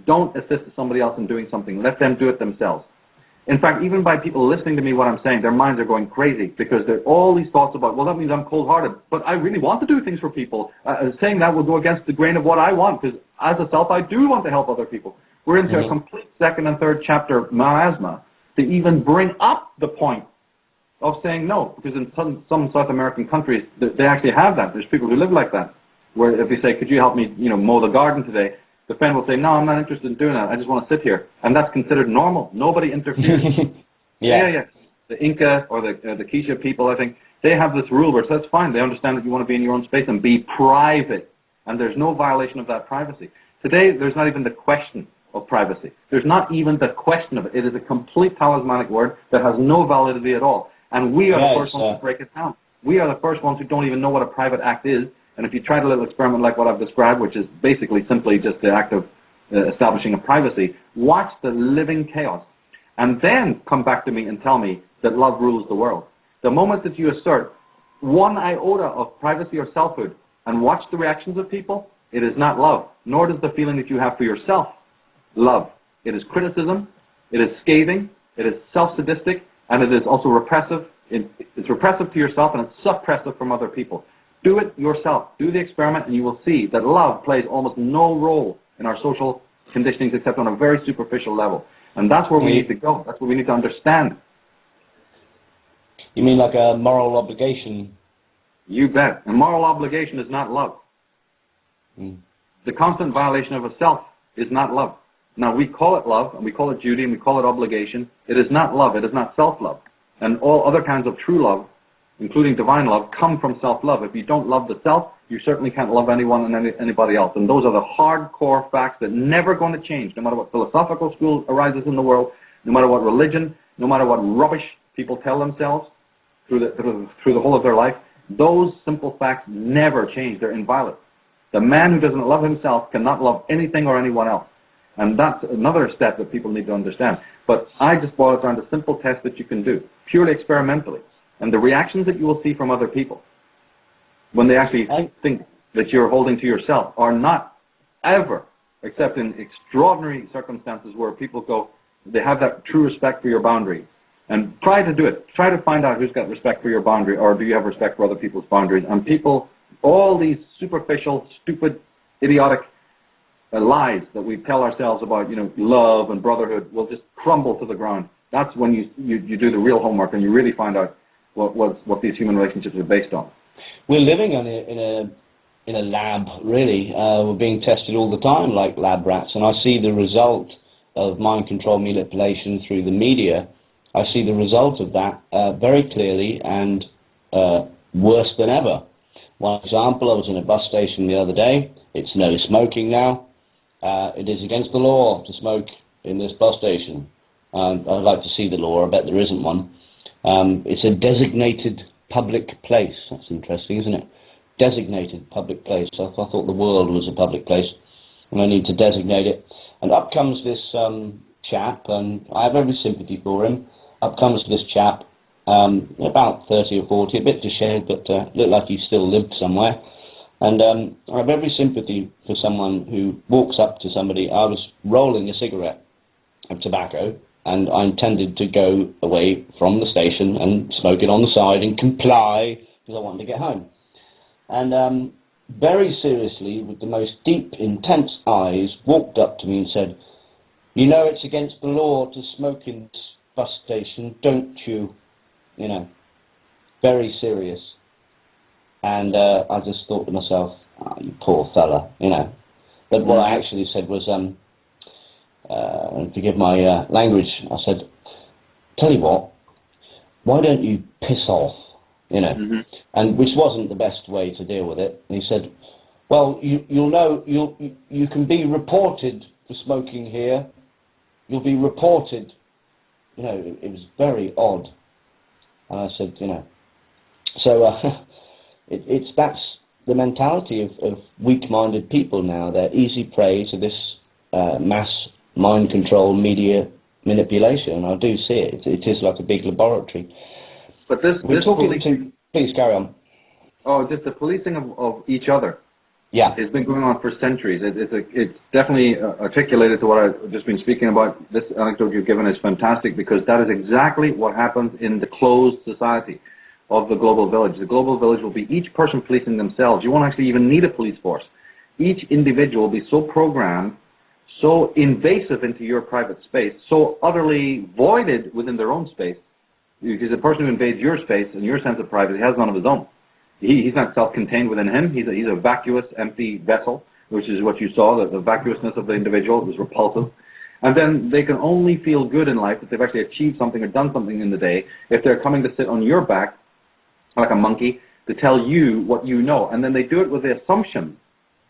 don't assist somebody else in doing something. Let them do it themselves. In fact, even by people listening to me what I'm saying, their minds are going crazy because there are all these thoughts about, well, that means I'm cold-hearted, but I really want to do things for people. Saying that will go against the grain of what I want, because as a self, I do want to help other people. We're into a complete second and third chapter miasma to even bring up the point of saying no, because in some South American countries, they actually have that. There's people who live like that, where if you say, could you help me, mow the garden today? The friend will say, no, I'm not interested in doing that. I just want to sit here. And that's considered normal. Nobody interferes. Yeah. The Inca or the Quechua people, I think, they have this rule where that's fine. They understand that you want to be in your own space and be private. And there's no violation of that privacy. Today, there's not even the question of privacy. There's not even the question of it. It is a complete talismanic word that has no validity at all. And we are the first ones to break it down. We are the first ones who don't even know what a private act is. And if you tried a little experiment like what I've described, which is basically simply just the act of establishing a privacy, watch the living chaos. And then come back to me and tell me that love rules the world. The moment that you assert one iota of privacy or selfhood and watch the reactions of people, it is not love, nor does the feeling that you have for yourself love. It is criticism, it is scathing, it is self-sadistic, and it is also repressive. It's repressive to yourself and it's suppressive from other people. Do it yourself. Do the experiment and you will see that love plays almost no role in our social conditionings except on a very superficial level. And that's where we need to go. That's what we need to understand. You mean like a moral obligation? You bet. A moral obligation is not love. The constant violation of a self is not love. Now, we call it love, and we call it duty, and we call it obligation. It is not love. It is not self-love. And all other kinds of true love, including divine love, come from self-love. If you don't love the self, you certainly can't love anyone and anybody else. And those are the hardcore facts that never going to change, no matter what philosophical school arises in the world, no matter what religion, no matter what rubbish people tell themselves through the whole of their life. Those simple facts never change. They're inviolate. The man who doesn't love himself cannot love anything or anyone else. And that's another step that people need to understand. But I just boil it down to simple tests that you can do, purely experimentally. And the reactions that you will see from other people when they actually think that you're holding to yourself are not ever, except in extraordinary circumstances where people go, they have that true respect for your boundary. And try to do it. Try to find out who's got respect for your boundary, or do you have respect for other people's boundaries. And people, all these superficial, stupid, idiotic lies that we tell ourselves about, love and brotherhood will just crumble to the ground. That's when you do the real homework and you really find out what these human relationships are based on. We're living in a lab, really. We're being tested all the time like lab rats, and I see the result of mind control manipulation through the media. I see the result of that very clearly and worse than ever. One example, I was in a bus station the other day. It's no smoking now. It is against the law to smoke in this bus station. I'd like to see the law. I bet there isn't one. It's a designated public place. That's interesting, isn't it? Designated public place. I thought the world was a public place, and I need to designate it. And up comes this chap, and I have every sympathy for him. Up comes this chap, about 30 or 40, a bit disheveled, but looked like he still lived somewhere. And I have every sympathy for someone who walks up to somebody. I was rolling a cigarette of tobacco, and I intended to go away from the station and smoke it on the side and comply because I wanted to get home. And very seriously, with the most deep, intense eyes, walked up to me and said, "You know it's against the law to smoke in this bus station, don't you?" Very serious. And I just thought to myself, "Oh, you poor fella," But what I actually said was, forgive my language, I said, "Tell you what, why don't you piss off?" And which wasn't the best way to deal with it. And he said, "Well, you can be reported for smoking here. You'll be reported." It was very odd. And I said, so that's the mentality of weak-minded people now. They're easy prey to this mass mind control media manipulation. I do see it. It is like a big laboratory. But please carry on. Oh, just the policing of each other. Yeah, it's been going on for centuries. It's definitely articulated to what I've just been speaking about. This anecdote you've given is fantastic because that is exactly what happens in the closed society of the global village. The global village will be each person policing themselves. You won't actually even need a police force. Each individual will be so programmed, so invasive into your private space, so utterly voided within their own space, because the person who invades your space and your sense of privacy has none of his own. He's not self-contained within him. He's a vacuous, empty vessel, which is what you saw, the vacuousness of the individual was repulsive. And then they can only feel good in life if they've actually achieved something or done something in the day, if they're coming to sit on your back, like a monkey, to tell you what you know. And then they do it with the assumption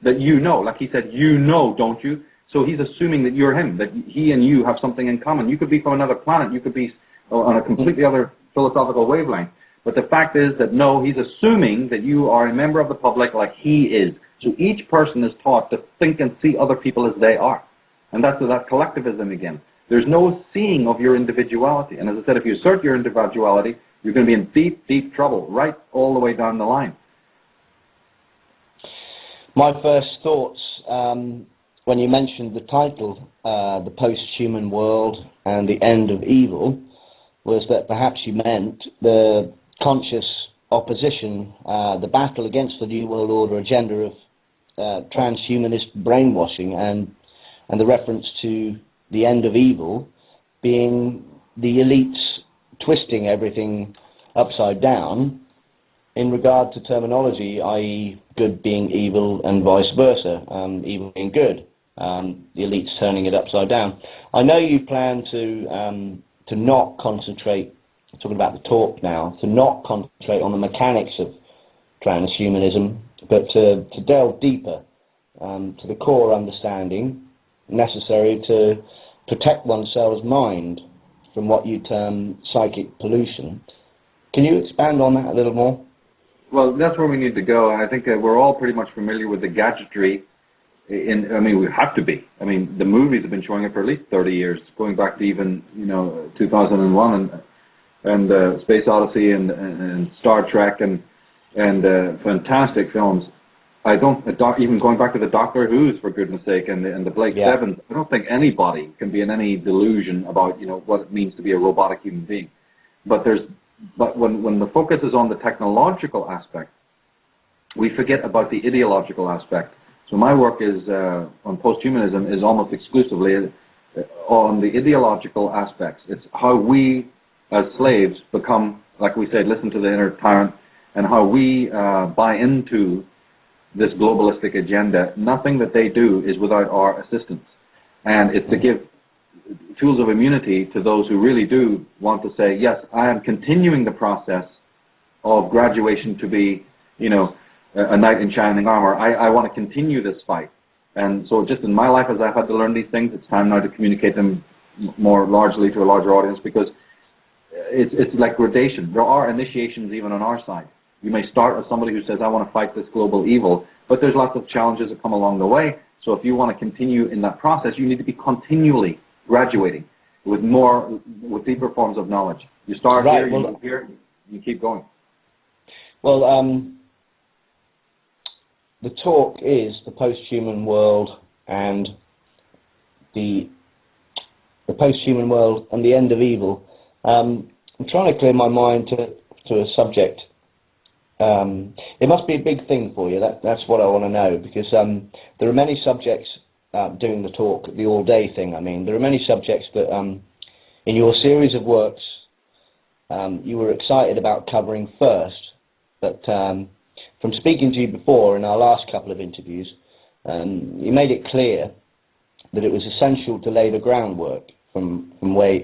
that you know. Like he said, don't you? So he's assuming that you're him, that he and you have something in common. You could be from another planet. You could be on a completely other philosophical wavelength. But the fact is that no, he's assuming that you are a member of the public like he is. So each person is taught to think and see other people as they are. And that's that collectivism again. There's no seeing of your individuality. And as I said, if you assert your individuality, you're going to be in deep, deep trouble, right all the way down the line. My first thoughts, when you mentioned the title, The Posthuman World and the End of Evil, was that perhaps you meant the conscious opposition, the battle against the New World Order agenda of transhumanist brainwashing, and the reference to the end of evil being the elites twisting everything upside down in regard to terminology, i.e. good being evil and vice versa, evil being good, the elites turning it upside down. I know you plan to not concentrate, talking about the talk now, to not concentrate on the mechanics of transhumanism, but to delve deeper to the core understanding necessary to protect oneself's mind from what you term psychic pollution. Can you expand on that a little more? Well, that's where we need to go. And I think that we're all pretty much familiar with the gadgetry. We have to be. The movies have been showing it for at least 30 years, going back to even 2001 and Space Odyssey and Star Trek and fantastic films. Even going back to the Doctor Who's, for goodness sake, and the Blake Sevens. I don't think anybody can be in any delusion about what it means to be a robotic human being. But when the focus is on the technological aspect, we forget about the ideological aspect So my work is on posthumanism is almost exclusively on the ideological aspects. It's how we as slaves become, like we said, listen to the inner tyrant, and how we buy into this globalistic agenda. Nothing that they do is without our assistance. And it's to give tools of immunity to those who really do want to say, yes, I am continuing the process of graduation to be, you know, a knight in shining armor. I want to continue this fight. And so just in my life, as I've had to learn these things, it's time now to communicate them more largely to a larger audience, because it's like gradation. There are initiations even on our side. You may start as somebody who says, I want to fight this global evil, but there's lots of challenges that come along the way. So if you want to continue in that process, you need to be continually graduating with deeper forms of knowledge. You start here, you move here, you keep going. Well, the talk is the posthuman world and the posthuman world and the end of evil. I'm trying to clear my mind to a subject. It must be a big thing for you. That's what I want to know, because there are many subjects doing the talk, the all-day thing. I mean, there are many subjects that in your series of works you were excited about covering first, but from speaking to you before in our last couple of interviews, you made it clear that it was essential to lay the groundwork from where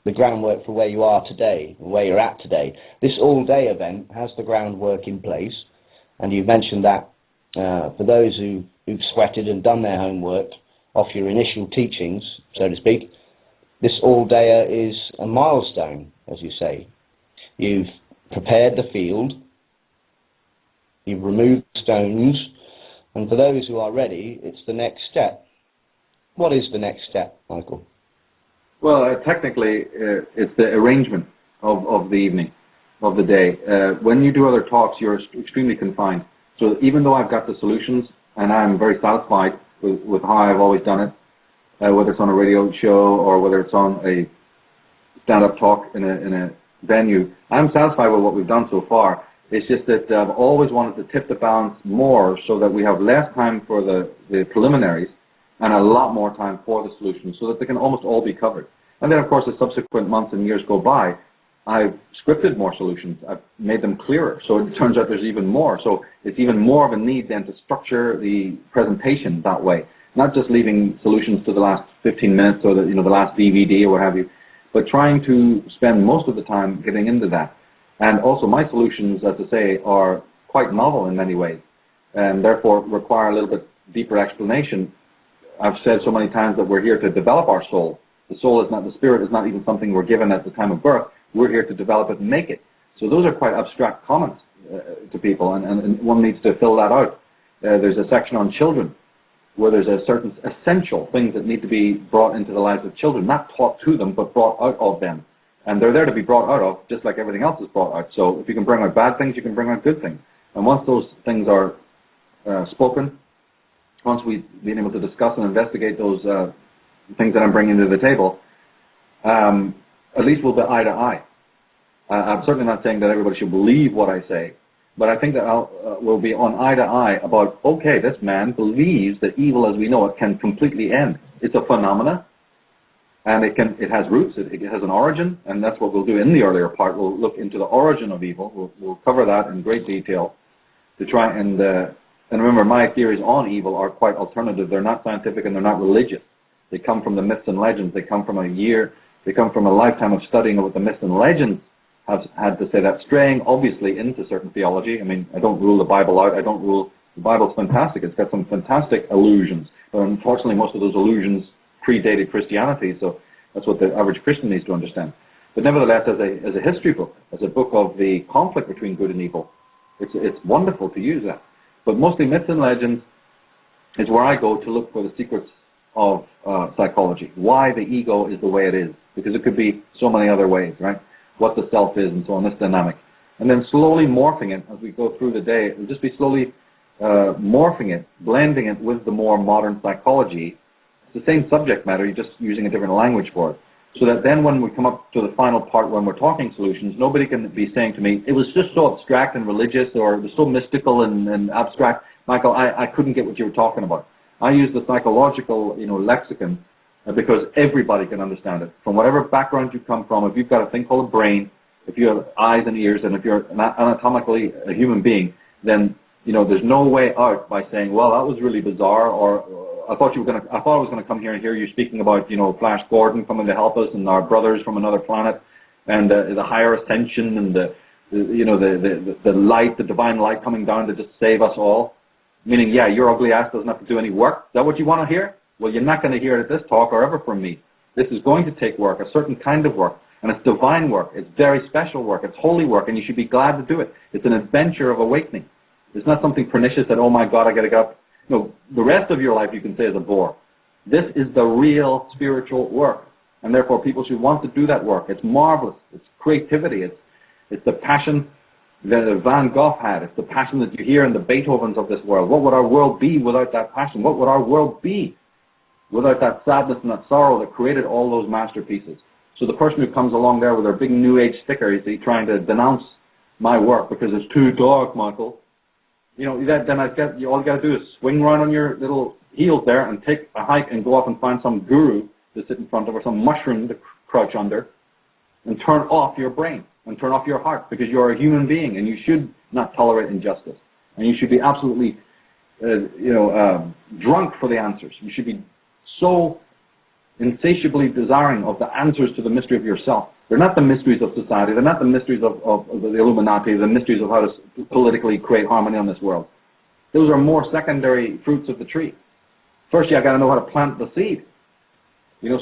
the groundwork for where you are today, where you're at today. This all-day event has the groundwork in place, and you've mentioned that for those who've sweated and done their homework off your initial teachings, so to speak, this all-dayer is a milestone, as you say. You've prepared the field, you've removed stones, and for those who are ready, it's the next step. What is the next step, Michael? Well, technically, it's the arrangement of the evening, of the day. When you do other talks, you're extremely confined. So even though I've got the solutions, and I'm very satisfied with how I've always done it, whether it's on a radio show or whether it's on a stand-up talk in a venue, I'm satisfied with what we've done so far. It's just that I've always wanted to tip the balance more so that we have less time for the preliminaries and a lot more time for the solutions, so that they can almost all be covered. And then, of course, as subsequent months and years go by, I've scripted more solutions. I've made them clearer. So it turns out there's even more. So it's even more of a need then to structure the presentation that way, not just leaving solutions to the last 15 minutes or the last DVD or what have you, but trying to spend most of the time getting into that. And also my solutions, as I say, are quite novel in many ways, and therefore require a little bit deeper explanation. I've said so many times that we're here to develop our soul. The soul is not, the spirit is not even something we're given at the time of birth. We're here to develop it and make it. So those are quite abstract comments to people, and one needs to fill that out. There's a section on children where there's a certain essential things that need to be brought into the lives of children, not taught to them, but brought out of them. And they're there to be brought out of, just like everything else is brought out. So if you can bring out bad things, you can bring out good things. And once those things are spoken, once we've been able to discuss and investigate those things that I'm bringing to the table, at least we'll be eye to eye. I'm certainly not saying that everybody should believe what I say, but I think that we'll be on eye to eye about, okay, this man believes that evil as we know it can completely end. It's a phenomena, and it has roots, it has an origin, and that's what we'll do in the earlier part. We'll look into the origin of evil. We'll cover that in great detail to try and remember, my theories on evil are quite alternative. They're not scientific and they're not religious. They come from the myths and legends. They come from a lifetime of studying what the myths and legends have had to say. That straying, obviously, into certain theology. I mean, I don't rule the Bible out. The Bible's fantastic. It's got some fantastic allusions. But unfortunately, most of those allusions predated Christianity, so that's what the average Christian needs to understand. But nevertheless, as a history book, as a book of the conflict between good and evil, it's wonderful to use that. But mostly myths and legends is where I go to look for the secrets of psychology. Why the ego is the way it is. Because it could be so many other ways, right? What the self is and so on, this dynamic. And then slowly morphing it as we go through the day. It'll just be slowly morphing it, blending it with the more modern psychology. It's the same subject matter, you're just using a different language for it. So that then when we come up to the final part when we're talking solutions, nobody can be saying to me, it was just so abstract and religious, or it was so mystical and abstract. Michael, I couldn't get what you were talking about. I use the psychological, lexicon because everybody can understand it. From whatever background you come from, if you've got a thing called a brain, if you have eyes and ears, and if you're anatomically a human being, then there's no way out by saying, well, that was really bizarre, or I thought I was going to come here and hear you speaking about, Flash Gordon coming to help us and our brothers from another planet and the higher ascension and the light, the divine light coming down to just save us all. Meaning, yeah, your ugly ass doesn't have to do any work. Is that what you want to hear? Well, you're not going to hear it at this talk or ever from me. This is going to take work, a certain kind of work. And it's divine work. It's very special work. It's holy work, and you should be glad to do it. It's an adventure of awakening. It's not something pernicious that, oh my God, I got to get up. No, the rest of your life you can say is a bore. This is the real spiritual work, and therefore people should want to do that work. It's marvelous. It's creativity. It's the passion that Van Gogh had. It's the passion that you hear in the Beethovens of this world. What would our world be without that passion? What would our world be without that sadness and that sorrow that created all those masterpieces? So the person who comes along there with their big New Age sticker, is he trying to denounce my work because it's too dark, Michael? Then all you got to do is swing around on your little heels there and take a hike and go off and find some guru to sit in front of, or some mushroom to crouch under, and turn off your brain and turn off your heart, because you're a human being and you should not tolerate injustice, and you should be absolutely drunk for the answers. You should be so insatiably desiring of the answers to the mystery of yourself. They're not the mysteries of society. They're not the mysteries of the Illuminati, the mysteries of how to politically create harmony on this world. Those are more secondary fruits of the tree. First, you got to know how to plant the seed.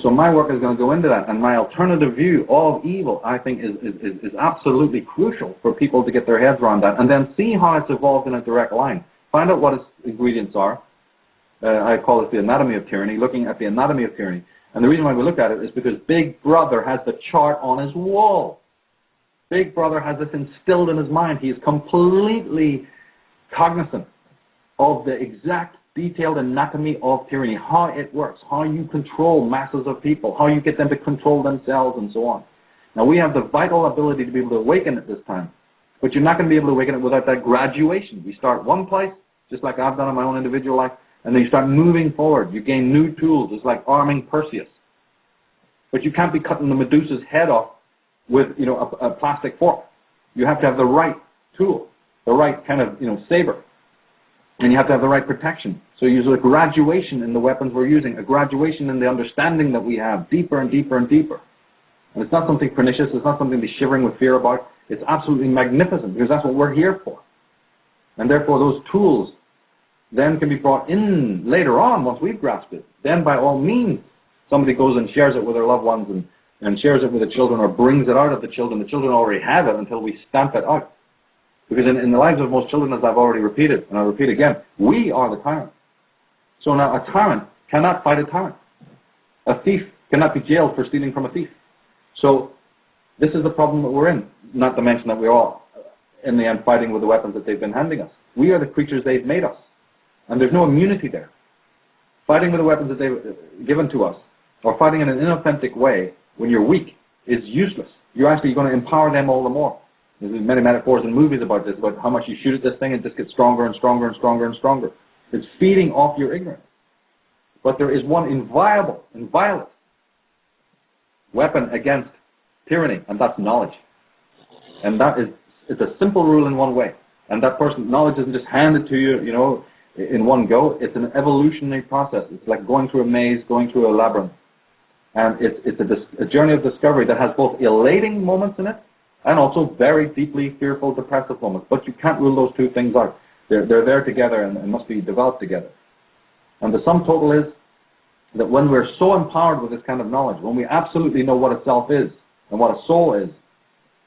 So my work is going to go into that, and my alternative view of evil, I think, is absolutely crucial for people to get their heads around that, and then see how it's evolved in a direct line. Find out what its ingredients are. I call it the anatomy of tyranny, looking at the anatomy of tyranny. And the reason why we look at it is because Big Brother has the chart on his wall. Big Brother has this instilled in his mind. He is completely cognizant of the exact detailed anatomy of tyranny, how it works, how you control masses of people, how you get them to control themselves, and so on. Now, we have the vital ability to be able to awaken it this time, but you're not going to be able to awaken it without that graduation. We start one place, just like I've done in my own individual life, and then you start moving forward. You gain new tools. It's like arming Perseus. But you can't be cutting the Medusa's head off with, a plastic fork. You have to have the right tool, the right kind of, saber. And you have to have the right protection. So you use a graduation in the weapons we're using, a graduation in the understanding that we have, deeper and deeper and deeper. And it's not something pernicious. It's not something to be shivering with fear about. It's absolutely magnificent, because that's what we're here for. And therefore, those tools then can be brought in later on once we've grasped it. Then, by all means, somebody goes and shares it with their loved ones and shares it with the children, or brings it out of the children. The children already have it until we stamp it out. Because in the lives of most children, as I've already repeated, and I'll repeat again, we are the tyrant. So now a tyrant cannot fight a tyrant. A thief cannot be jailed for stealing from a thief. So this is the problem that we're in, not to mention that we're all, in the end, fighting with the weapons that they've been handing us. We are the creatures they've made us. And there's no immunity there. Fighting with the weapons that they've given to us, or fighting in an inauthentic way when you're weak, is useless. You're actually going to empower them all the more. There's many metaphors and movies about this, about how much you shoot at this thing and it just gets stronger and stronger and stronger and stronger. It's feeding off your ignorance. But there is one inviolate weapon against tyranny, and that's knowledge. And that is, it's a simple rule in one way. And that person, knowledge isn't just handed to you, in one go. It's an evolutionary process. It's like going through a maze, going through a labyrinth. And it's a journey of discovery that has both elating moments in it and also very deeply fearful, depressive moments. But you can't rule those two things out. They're there together and must be developed together. And the sum total is that when we're so empowered with this kind of knowledge, when we absolutely know what a self is and what a soul is,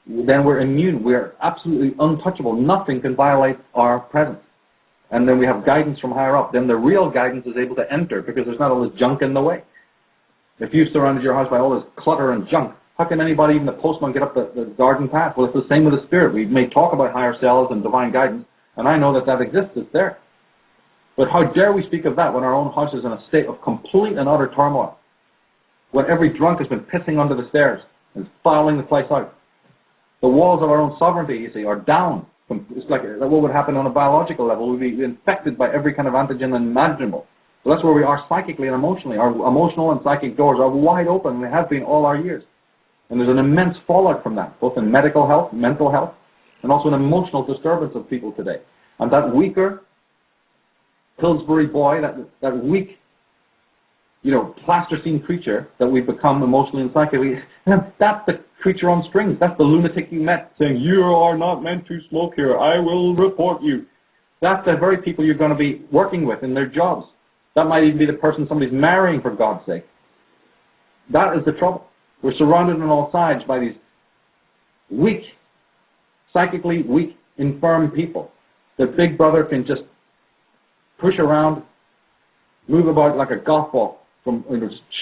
then we're immune. We're absolutely untouchable. Nothing can violate our presence. And then we have guidance from higher up. Then the real guidance is able to enter, because there's not all this junk in the way. If you've surrounded your house by all this clutter and junk, how can anybody, even the postman, get up the garden path? Well, it's the same with the spirit. We may talk about higher selves and divine guidance, and I know that that exists. It's there. But how dare we speak of that when our own house is in a state of complete and utter turmoil? When every drunk has been pissing under the stairs and fouling the place out. The walls of our own sovereignty, you see, are down. It's like what would happen on a biological level. We'd be infected by every kind of antigen imaginable. So that's where we are psychically and emotionally. Our emotional and psychic doors are wide open, and they have been all our years. And there's an immense fallout from that, both in medical health, mental health, and also an emotional disturbance of people today. And that weaker Pillsbury boy, that weak, plasticine creature that we've become emotionally and psychically, that's the creature on strings. That's the lunatic you met saying, you are not meant to smoke here. I will report you. That's the very people you're going to be working with in their jobs. That might even be the person somebody's marrying, for God's sake. That is the trouble. We're surrounded on all sides by these weak, psychically weak, infirm people that Big Brother can just push around, move about like a golf ball, from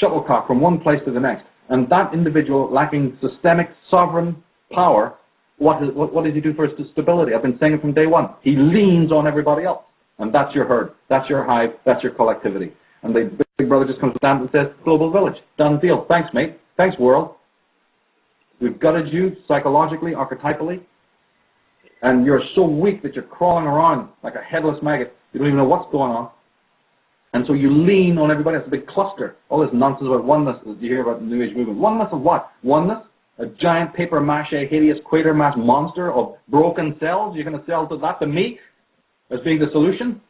shuttlecock from one place to the next. And that individual lacking systemic sovereign power, what does he do for his stability? I've been saying it from day one. He leans on everybody else. And that's your herd, that's your hive, that's your collectivity. And the Big Brother just comes down and says, global village, done deal. Thanks, mate. Thanks, world. We've gutted you psychologically, archetypally, and you're so weak that you're crawling around like a headless maggot. You don't even know what's going on. And so you lean on everybody. It's a big cluster. All this nonsense about oneness that you hear about in the New Age movement. Oneness of what? Oneness? A giant paper-mâché, hideous Quatermass monster of broken cells? You're going to sell that to me as being the solution?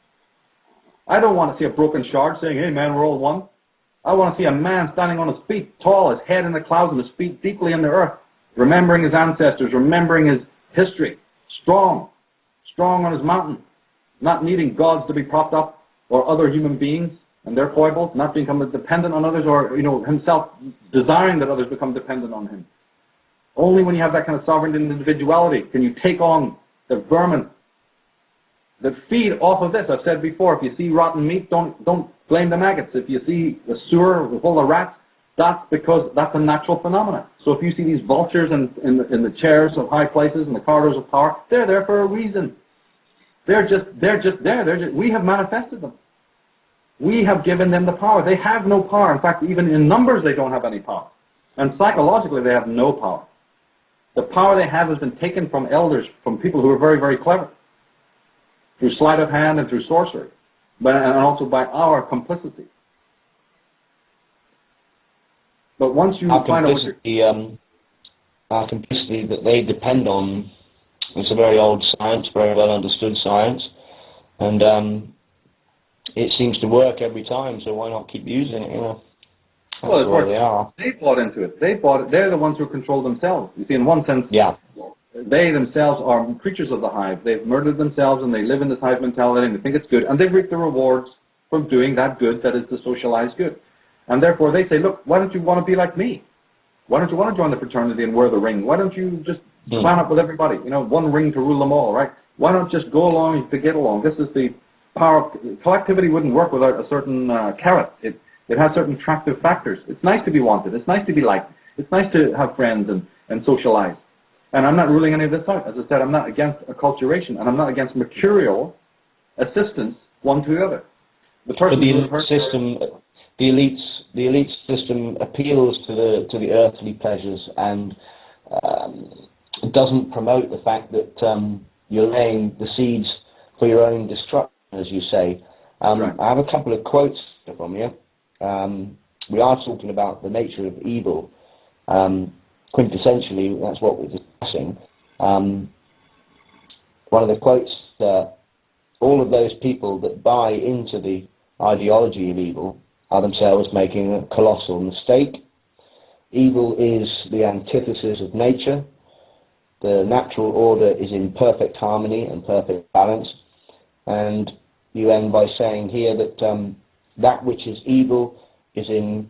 I don't want to see a broken shard saying, hey man, we're all one. I want to see a man standing on his feet, tall, his head in the clouds and his feet deeply in the earth, remembering his ancestors, remembering his history, strong on his mountain, not needing gods to be propped up, or other human beings and their foibles, not becoming dependent on others, or himself desiring that others become dependent on him. Only when you have that kind of sovereign individuality can you take on the vermin that feed off of this. I've said before, if you see rotten meat, don't blame the maggots. If you see a sewer full of rats, that's because that's a natural phenomenon. So if you see these vultures in the chairs of high places and the corridors of power, they're there for a reason. They're just there. We have manifested them. We have given them the power. They have no power. In fact, even in numbers, they don't have any power. And psychologically, they have no power. The power they have has been taken from elders, from people who are very, very clever, through sleight of hand and through sorcery, and also by our complicity. But once you find out our complicity that they depend on, it's a very old science, very well understood science, and it seems to work every time, so why not keep using it, That's well, where they are. They bought into it. They're the ones who control themselves. You see, in one sense, yeah, they themselves are creatures of the hive. They've murdered themselves, and they live in this hive mentality, and they think it's good, and they've reaped the rewards from doing that good that is the socialized good. And therefore, they say, look, why don't you want to be like me? Why don't you want to join the fraternity and wear the ring? Why don't you just plan up with everybody? One ring to rule them all, right? Why not just go along to get along? This is the power. Collectivity wouldn't work without a certain carrot. It has certain attractive factors. It's nice to be wanted. It's nice to be liked. It's nice to have friends and socialize. And I'm not ruling any of this out. As I said, I'm not against acculturation, and I'm not against mercurial assistance one to the other. The elite system appeals to the earthly pleasures and doesn't promote the fact that you're laying the seeds for your own destruction, as you say. Right. I have a couple of quotes from you. We are talking about the nature of evil. Quintessentially, that's what we're discussing. One of the quotes, all of those people that buy into the ideology of evil are themselves making a colossal mistake. Evil is the antithesis of nature. The natural order is in perfect harmony and perfect balance. And you end by saying here that that which is evil is in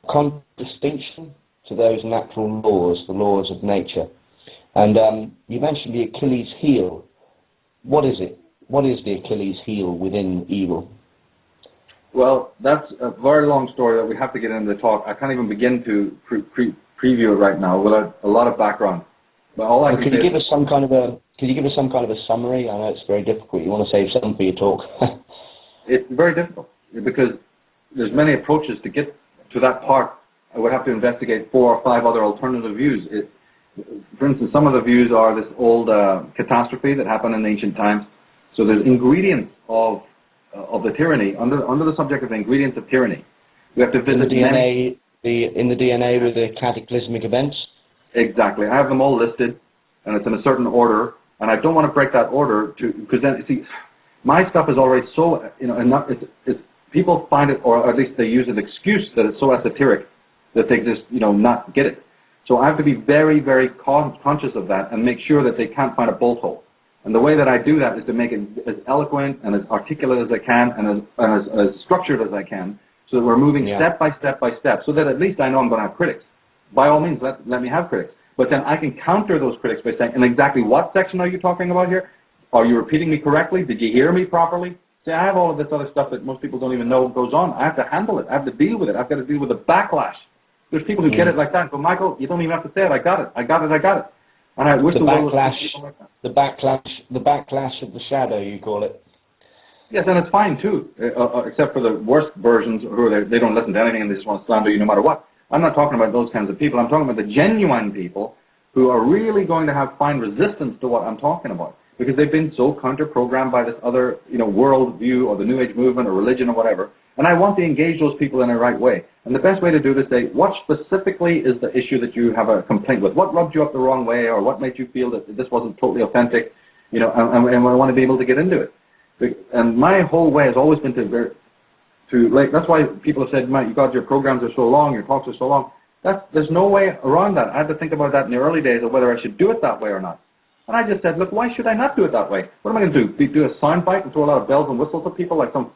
contradistinction to those natural laws, the laws of nature. And you mentioned the Achilles heel. What is it? What is the Achilles heel within evil? Well, that's a very long story that we have to get into the talk. I can't even begin to preview it right now without a lot of background. But all I can Could you give us some kind of a summary? I know it's very difficult. You want to save something for your talk. It's very difficult because there's many approaches to get to that part. I would have to investigate 4 or 5 other alternative views. for instance, some of the views are this old catastrophe that happened in ancient times. So there's ingredients of the tyranny, under the subject of the ingredients of tyranny. We have to visit in the DNA with the cataclysmic events? Exactly. I have them all listed, and it's in a certain order, and I don't want to break that order because then, see, my stuff is already so, it's people find it, or at least they use an excuse that it's so esoteric that they just, not get it. So I have to be very, very conscious of that and make sure that they can't find a bolt hole. And the way that I do that is to make it as eloquent and as articulate as I can and as structured as I can, so that we're moving step by step by step, so that at least I know I'm going to have critics. By all means, let me have critics. But then I can counter those critics by saying, and exactly what section are you talking about here? Are you repeating me correctly? Did you hear me properly? See, I have all of this other stuff that most people don't even know goes on. I have to handle it. I have to deal with it. I've got to deal with the backlash. There's people who get it like that and go, Michael, you don't even have to say it. I got it. I got it. I got it. And I wish the backlash of the shadow, you call it. Yes, and it's fine too, except for the worst versions who they don't listen to anything and they just want to slander you no matter what. I'm not talking about those kinds of people. I'm talking about the genuine people who are really going to find resistance to what I'm talking about, because they've been so counter-programmed by this other, world view or the New Age movement or religion or whatever. And I want to engage those people in the right way. And the best way to do this is say, what specifically is the issue that you have a complaint with? What rubbed you up the wrong way, or what made you feel that this wasn't totally authentic? And I want to be able to get into it. And my whole way has always been that's why people have said, Mike, your programs are so long, your talks are so long. There's no way around that. I had to think about that in the early days of whether I should do it that way or not. And I just said, look, why should I not do it that way? What am I going to do? Do a sound bite and throw a lot of bells and whistles at people, like some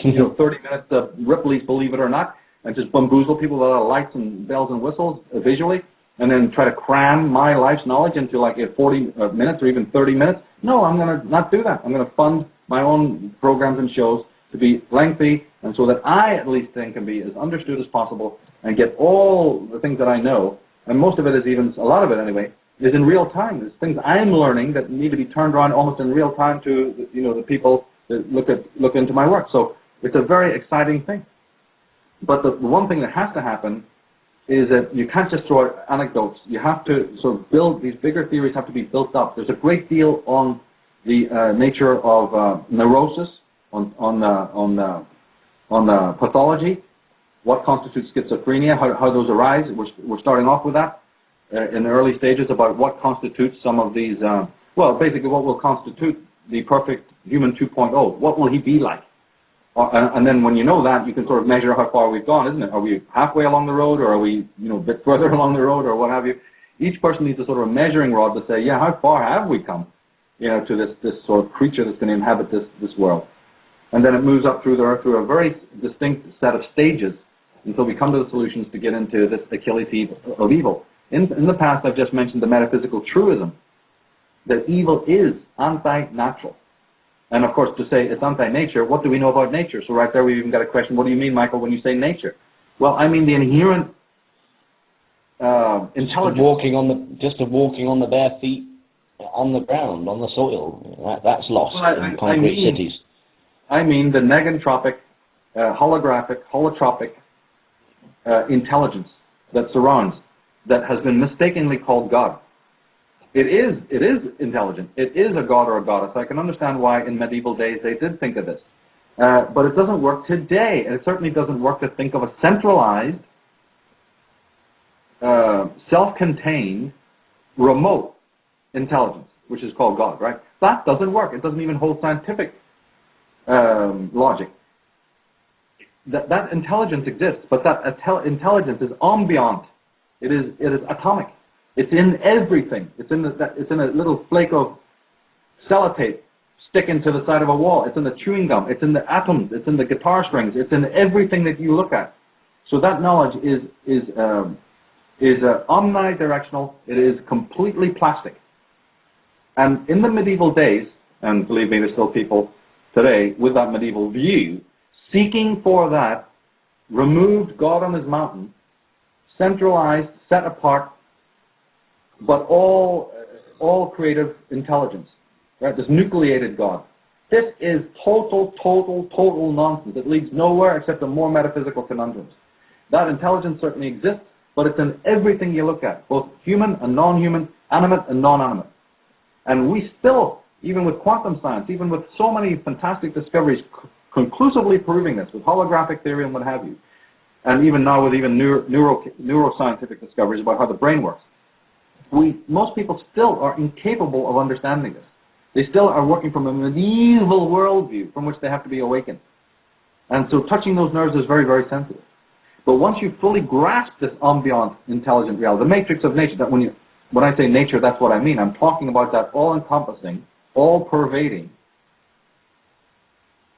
30-minute Ripley's Believe It or Not, and just bamboozle people with a lot of lights and bells and whistles visually, and then try to cram my life's knowledge into like 40 minutes or even 30 minutes? No, I'm going to not do that. I'm going to fund my own programs and shows to be lengthy, and so that I at least then can be as understood as possible and get all the things that I know, and most of it is even, a lot of it anyway, is in real time. There's things I'm learning that need to be turned around almost in real time to the people that look into my work. So it's a very exciting thing. But the one thing that has to happen is that you can't just throw out anecdotes. You have to sort of build, these bigger theories have to be built up. There's a great deal on the nature of neurosis, on pathology, what constitutes schizophrenia, how those arise. We're starting off with that in the early stages about what constitutes some of these, basically what will constitute the perfect human 2.0. What will he be like? And then when you know that, you can sort of measure how far we've gone, isn't it? Are we halfway along the road, or are we a bit further along the road, or what have you? Each person needs a sort of measuring rod to say, how far have we come, to this sort of creature that's going to inhabit this world. And then it moves up through a very distinct set of stages until we come to the solutions to get into this Achilles heel of evil. In the past, I've just mentioned the metaphysical truism that evil is anti-natural. And of course, to say it's anti-nature, what do we know about nature? So right there, we've even got a question, what do you mean, Michael, when you say nature? Well, I mean the inherent intelligence. Walking on the bare feet, on the ground, on the soil, that's lost in concrete cities. I mean the negentropic, holotropic intelligence that surrounds, that has been mistakenly called God. It is intelligent. It is a god or a goddess. I can understand why in medieval days they did think of this. But it doesn't work today. And it certainly doesn't work to think of a centralized, self-contained, remote intelligence, which is called God, right? That doesn't work. It doesn't even hold scientific logic. That intelligence exists, but that intelligence is ambient. It is atomic. It's in everything. It's in a little flake of sellotape sticking to the side of a wall. It's in the chewing gum. It's in the atoms. It's in the guitar strings. It's in everything that you look at. So that knowledge is omnidirectional. It is completely plastic. And in the medieval days, and believe me, there's still people today with that medieval view, seeking for that removed God on his mountain, centralized, set apart, but all creative intelligence, right? This nucleated God. This is total nonsense. It leads nowhere except to more metaphysical conundrums. That intelligence certainly exists, but it's in everything you look at, both human and non-human, animate and non-animate. And we still, even with quantum science, even with so many fantastic discoveries conclusively proving this, with holographic theory and what have you, and even now with even neuroscientific discoveries about how the brain works, most people still are incapable of understanding this. They still are working from a medieval worldview from which they have to be awakened. And so touching those nerves is very, very sensitive. But once you fully grasp this ambient intelligent reality, the matrix of nature, that when I say nature, that's what I mean. I'm talking about that all-encompassing, all-pervading,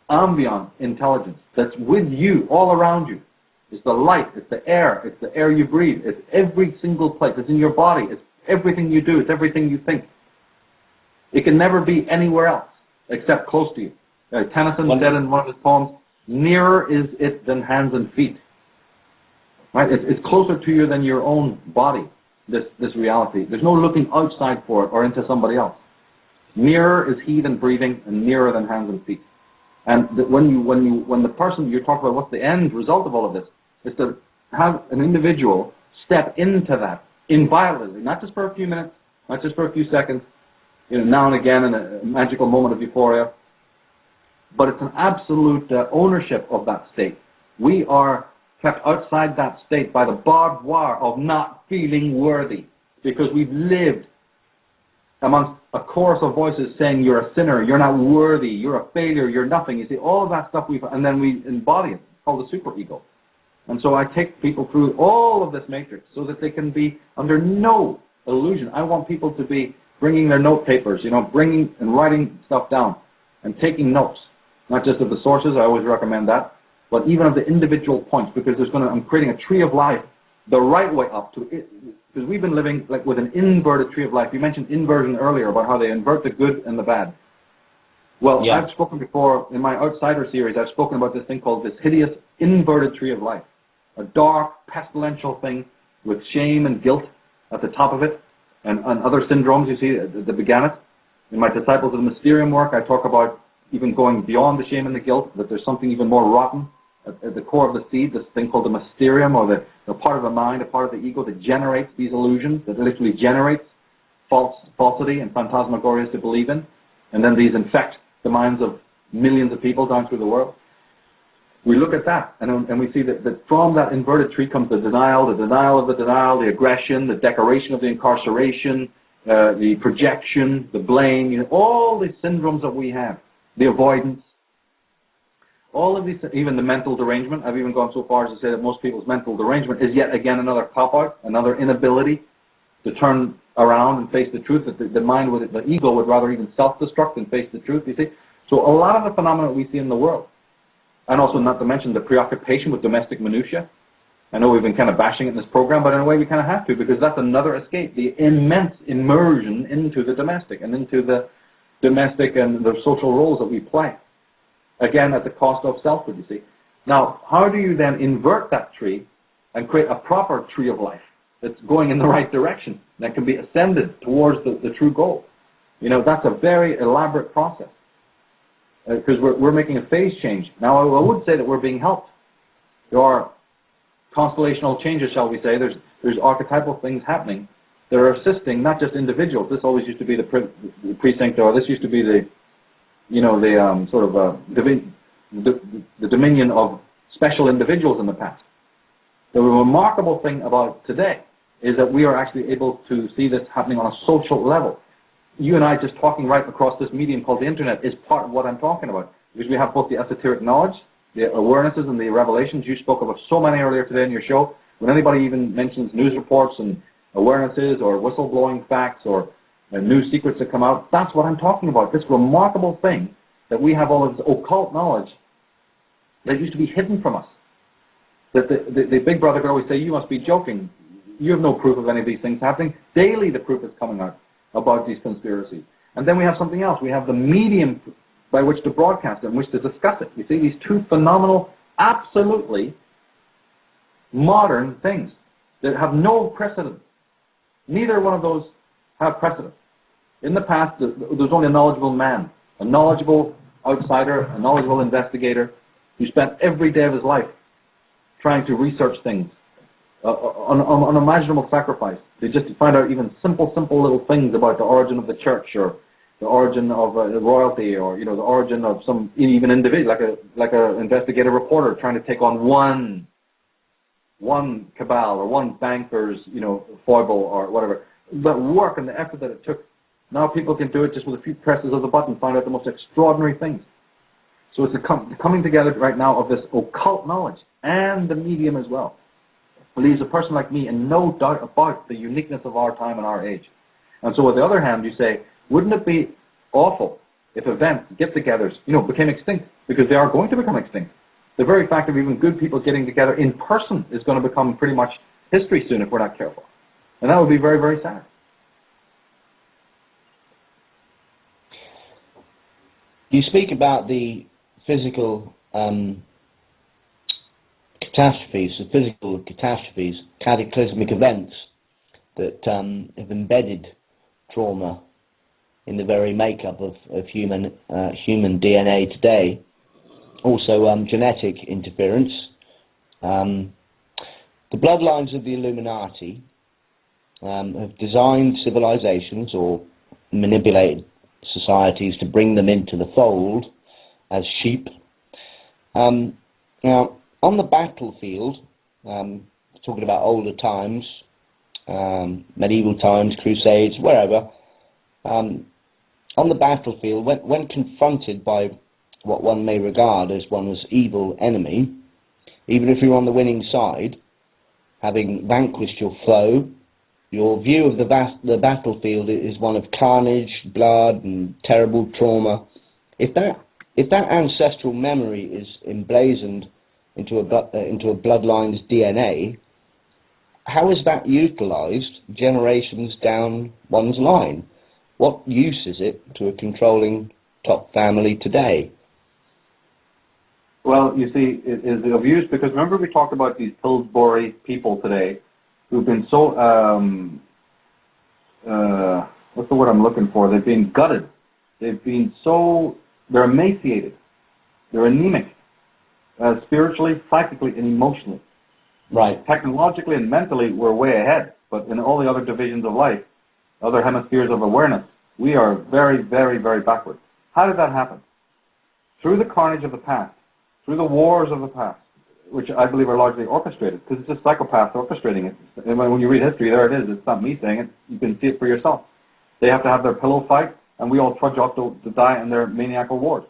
ambient intelligence that's with you, all around you. It's the light, it's the air you breathe, it's every single place, it's in your body, it's everything you do, it's everything you think. It can never be anywhere else except close to you. Tennyson said in one of his poems, "Nearer is it than hands and feet." Right? It's closer to you than your own body, this reality. There's no looking outside for it or into somebody else. Nearer is he than breathing, and nearer than hands and feet. And when the person you're talking about, what's the end result of all of this, is to have an individual step into that inviolably, not just for a few minutes, not just for a few seconds, now and again in a magical moment of euphoria, but it's an absolute ownership of that state. We are kept outside that state by the barbed wire of not feeling worthy, because we've lived amongst a chorus of voices saying you're a sinner, you're not worthy, you're a failure, you're nothing. You see, all of that stuff and then we embody it. It's called the superego. And so I take people through all of this matrix so that they can be under no illusion. I want people to be bringing their note papers, bringing and writing stuff down and taking notes, not just of the sources, I always recommend that, but even of the individual points, because I'm creating a tree of life the right way up to it, because we've been living like with an inverted tree of life. You mentioned inversion earlier about how they invert the good and the bad. Well, yeah. I've spoken before in my Outsider series, I've spoken about this thing called this hideous inverted tree of life, a dark, pestilential thing with shame and guilt at the top of it, and other syndromes, you see, that began it. In my Disciples of the Mysterium work, I talk about even going beyond the shame and the guilt, that there's something even more rotten at the core of the seed, this thing called the mysterium, or the part of the mind, a part of the ego that generates these illusions, that literally generates falsity and phantasmagoria to believe in, and then these infect the minds of millions of people down through the world. We look at that, and we see that from that inverted tree comes the denial of the denial, the aggression, the decoration of the incarceration, the projection, the blame, all these syndromes that we have, the avoidance, all of these, even the mental derangement. I've even gone so far as to say that most people's mental derangement is yet again another cop-out, another inability to turn around and face the truth, that the mind, the ego would rather even self-destruct than face the truth, you see. So a lot of the phenomena we see in the world, and also not to mention the preoccupation with domestic minutiae. I know we've been kind of bashing it in this program, but in a way we kind of have to, because that's another escape, the immense immersion into the domestic and into the domestic and the social roles that we play. Again, at the cost of selfhood, you see. Now, how do you then invert that tree and create a proper tree of life that's going in the right direction, that can be ascended towards the true goal? That's a very elaborate process, because we're making a phase change. Now, I would say that we're being helped. There are constellational changes, shall we say. There's archetypal things happening that are assisting not just individuals. This always used to be the precinct, or this used to be the dominion of special individuals in the past. The remarkable thing about today is that we are actually able to see this happening on a social level. You and I just talking right across this medium called the internet is part of what I'm talking about, because we have both the esoteric knowledge, the awarenesses and the revelations. You spoke of so many earlier today in your show. When anybody even mentions news reports and awarenesses or whistleblowing facts or new secrets that come out, that's what I'm talking about. This remarkable thing that we have all of this occult knowledge that used to be hidden from us. That the big brother could always say, you must be joking. You have no proof of any of these things happening. Daily the proof is coming out about these conspiracies. And then we have something else. We have the medium by which to broadcast it, in which to discuss it. You see, these two phenomenal, absolutely modern things that have no precedent. Neither one of those have precedent. In the past, there was only a knowledgeable man, a knowledgeable outsider, a knowledgeable investigator who spent every day of his life trying to research things unimaginable sacrifice. They just find out even simple little things about the origin of the church, or the origin of royalty, or the origin of some even individual, like a investigative reporter trying to take on one cabal or one banker's foible or whatever. The work and the effort that it took. Now people can do it just with a few presses of the button, find out the most extraordinary things. So it's the coming together right now of this occult knowledge and the medium as well. Leaves a person like me in no doubt about the uniqueness of our time and our age. And so on the other hand, you say, wouldn't it be awful if events, get-togethers, became extinct? Because they are going to become extinct. The very fact of even good people getting together in person is going to become pretty much history soon if we're not careful. And that would be very, very sad. You speak about the physical catastrophes, cataclysmic events that have embedded trauma in the very makeup of human DNA today. Also genetic interference. The bloodlines of the Illuminati have designed civilizations or manipulated societies to bring them into the fold as sheep. Now, on the battlefield, talking about older times, medieval times, crusades, wherever, on the battlefield, when confronted by what one may regard as one's evil enemy, even if you're on the winning side, having vanquished your foe, your view of the battlefield is one of carnage, blood, and terrible trauma. If that ancestral memory is emblazoned into a bloodline's DNA, how is that utilized generations down one's line? What use is it to a controlling top family today? Well, you see, it is of use because remember we talked about these Pillsbury people today who've been so, what's the word I'm looking for? They've been gutted. They're emaciated. They're anemic, spiritually, psychically, and emotionally. Right. Technologically and mentally, we're way ahead. But in all the other divisions of life, other hemispheres of awareness, we are very, very, very backward. How did that happen? Through the carnage of the past, through the wars of the past, which I believe are largely orchestrated, because it's just psychopaths orchestrating it. And when you read history, there it is. It's not me saying it. You can see it for yourself. They have to have their pillow fight, and we all trudge off to die in their maniacal wars.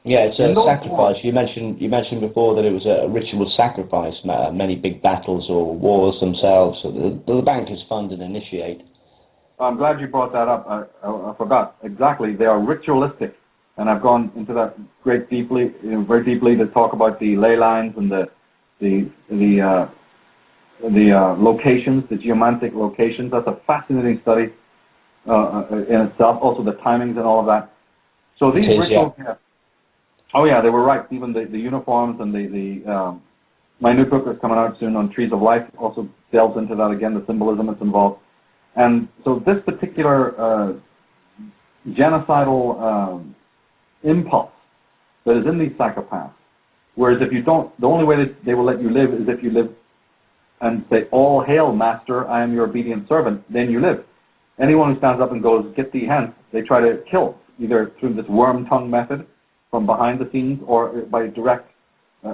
Yeah, it's a sacrifice. You mentioned before that it was a ritual sacrifice, many big battles or wars themselves. So the bankers fund and initiate. I'm glad you brought that up. I forgot. Exactly. They are ritualistic. And I've gone into that very deeply to talk about the ley lines and the locations, the geomantic locations. That's a fascinating study in itself. Also the timings and all of that. So these rituals. Yeah. Oh yeah, they were right. Even the uniforms and my new book is coming out soon on Trees of Life also delves into that again, the symbolism that's involved. And so this particular genocidal impulse that is in these psychopaths, whereas if you don't, the only way that they will let you live is if you live and say, all hail, master, I am your obedient servant, then you live. Anyone who stands up and goes, get thee hence, they try to kill, either through this worm tongue method from behind the scenes or by direct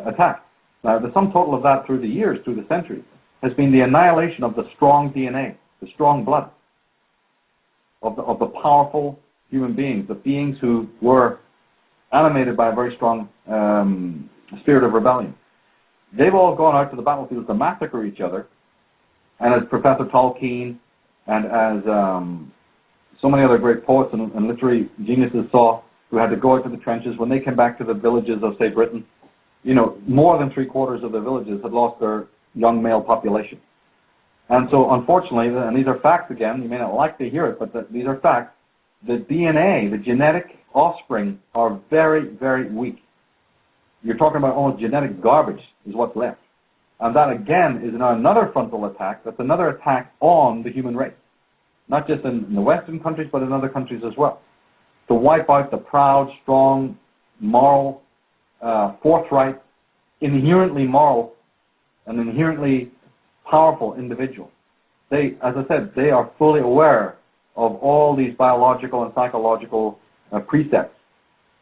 attack. Now, the sum total of that through the years, through the centuries, has been the annihilation of the strong DNA, the strong blood of the powerful human beings, the beings who were animated by a very strong spirit of rebellion. They've all gone out to the battlefield to massacre each other, and as Professor Tolkien and as so many other great poets and literary geniuses saw, who had to go out to the trenches, when they came back to the villages of, say, Britain, more than 3/4 of the villages had lost their young male population. And so, unfortunately, and these are facts again, you may not like to hear it, but these are facts, the DNA, the genetic offspring are very, very weak. You're talking about almost genetic garbage is what's left. And that, again, is now another frontal attack. That's another attack on the human race. Not just in the Western countries, but in other countries as well. To wipe out the proud, strong, moral, forthright, inherently moral, and inherently powerful individuals. They, as I said, they are fully aware of all these biological and psychological precepts.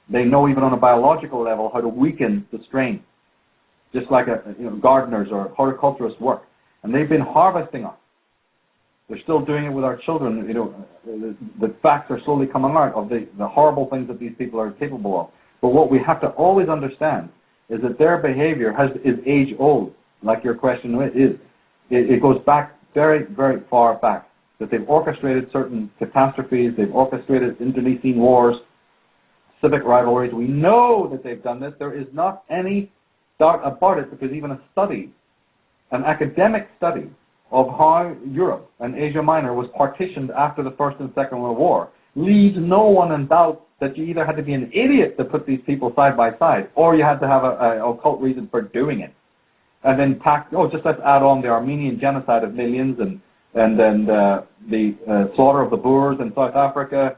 They know even on a biological level how to weaken the strain, just like gardeners or horticulturists work. And they've been harvesting us. They're still doing it with our children. The facts are slowly coming out of the horrible things that these people are capable of. But what we have to always understand is that their behavior is age old, like your question is. It goes back very, very far back, that they've orchestrated certain catastrophes, they've orchestrated internecine wars, civic rivalries. We know that they've done this. There is not any doubt about it, because even a study, an academic study of how Europe and Asia Minor was partitioned after the First and Second World War, leaves no one in doubt that you either had to be an idiot to put these people side by side, or you had to have an occult reason for doing it. And then just let's add on the Armenian genocide of millions, and then the slaughter of the Boers in South Africa,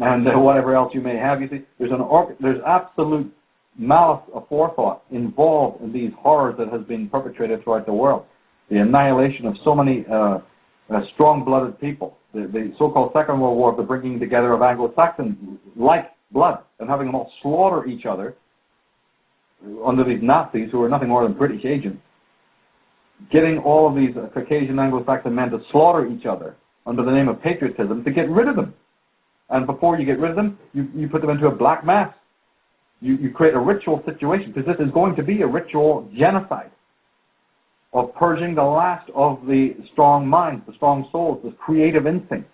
and whatever else you may have. You see, there's absolute malice aforethought involved in these horrors that has been perpetrated throughout the world. The annihilation of so many strong-blooded people. The so-called Second World War, the bringing together of Anglo-Saxons like blood and having them all slaughter each other under these Nazis who are nothing more than British agents. Getting all of these Caucasian Anglo-Saxon men to slaughter each other under the name of patriotism to get rid of them. And before you get rid of them, you put them into a black mass. You create a ritual situation, because this is going to be a ritual genocide of purging the last of the strong minds, the strong souls, the creative instinct.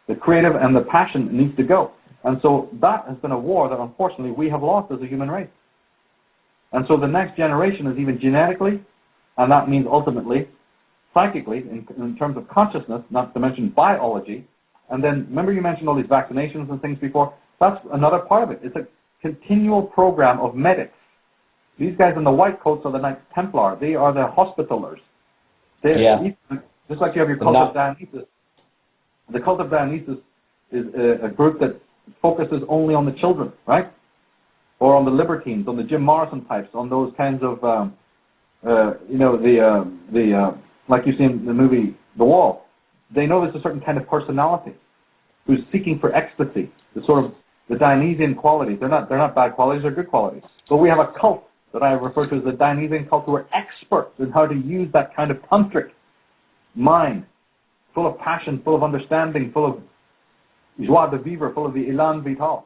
The creative and the passion needs to go. And so that has been a war that unfortunately we have lost as a human race. And so the next generation is even genetically, and that means ultimately psychically, in terms of consciousness, not to mention biology. And then, remember you mentioned all these vaccinations and things before? That's another part of it. It's a continual program of medics. These guys in the white coats are the Knights Templar. They are the hospitalers. Just like you have your cult of Dionysus. The cult of Dionysus is a group that focuses only on the children, right? Or on the libertines, on the Jim Morrison types, on those kinds of, like you see in the movie The Wall. They know there's a certain kind of personality who's seeking for ecstasy, the Dionysian qualities. They're not bad qualities, they're good qualities. But we have a cult that I refer to as the Dionysian cult, who are experts in how to use that kind of tantric mind, full of passion, full of understanding, full of joie de vivre, full of the élan vital.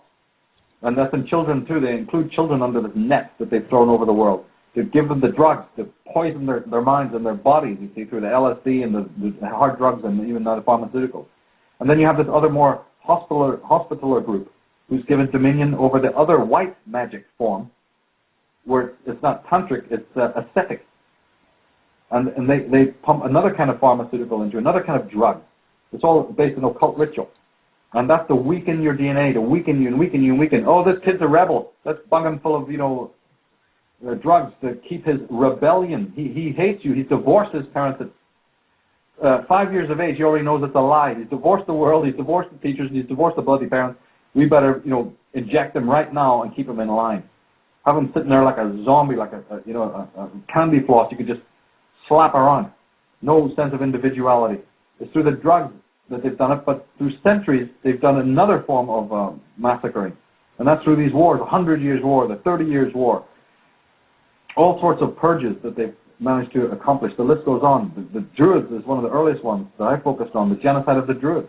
And that's in children too. They include children under this net that they've thrown over the world, to give them the drugs, to poison their minds and their bodies, you see, through the LSD and the hard drugs and even the pharmaceuticals. And then you have this other more hospitaler group who's given dominion over the other white magic form, where it's not tantric, it's ascetic. And they pump another kind of pharmaceutical into another kind of drug. It's all based on occult ritual. And that's to weaken your DNA, to weaken you and weaken you and weaken. Oh, this kid's a rebel. Let's bung him full of, drugs to keep his rebellion. He hates you. He's divorced his parents at 5 years of age. He already knows it's a lie. He's divorced the world. He's divorced the teachers. And he's divorced the bloody parents. We better, inject him right now and keep him in line. Have him sitting there like a zombie, like a candy floss. You could just slap around. No sense of individuality. It's through the drugs that they've done it, but through centuries they've done another form of massacring. And that's through these wars, the 100 Years' War, the 30 Years' War. All sorts of purges that they've managed to accomplish. The list goes on. The Druids is one of the earliest ones that I focused on, the genocide of the Druids,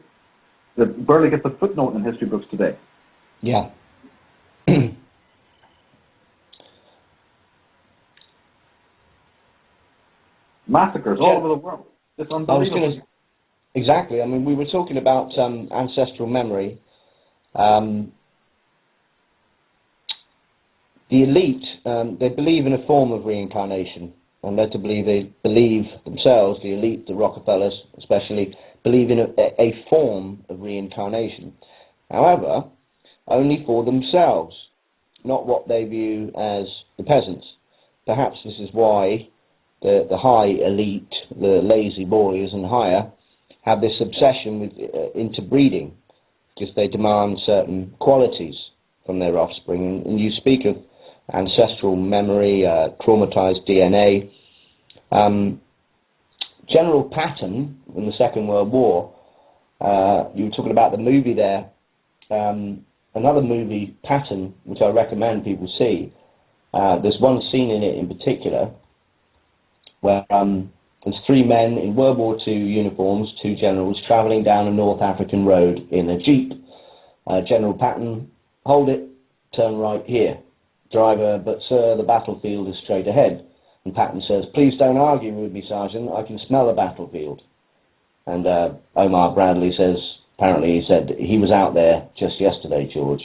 that barely gets a footnote in history books today. Yeah. Massacres all over the world. It's unbelievable. Exactly. I mean, we were talking about ancestral memory. The elite, they believe in a form of reincarnation, and notably they believe themselves, the elite, the Rockefellers especially, believe in a form of reincarnation. However, only for themselves, not what they view as the peasants. Perhaps this is why the high elite, the lazy boys and higher, have this obsession with interbreeding, because they demand certain qualities from their offspring. And you speak of ancestral memory, traumatized DNA. General Patton in the Second World War, you were talking about the movie there, another movie, Patton, which I recommend people see. There's one scene in it in particular where there's three men in World War II uniforms, two generals, travelling down a North African road in a jeep. General Patton, hold it, turn right here. Driver, but sir, the battlefield is straight ahead. And Patton says, please don't argue with me, Sergeant, I can smell the battlefield. And Omar Bradley says, apparently he said, he was out there just yesterday, George.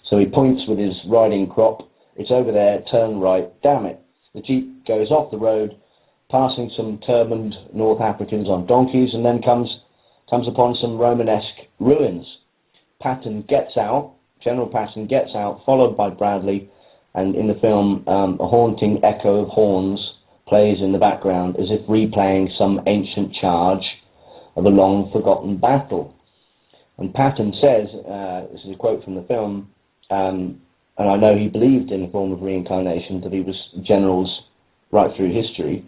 So he points with his riding crop, it's over there, turn right, damn it. The jeep goes off the road, passing some turbaned North Africans on donkeys, and then comes upon some Romanesque ruins. Patton gets out, General Patton gets out, followed by Bradley, and in the film, a haunting echo of horns plays in the background as if replaying some ancient charge of a long-forgotten battle. And Patton says, this is a quote from the film, and I know he believed in a form of reincarnation, that he was generals right through history.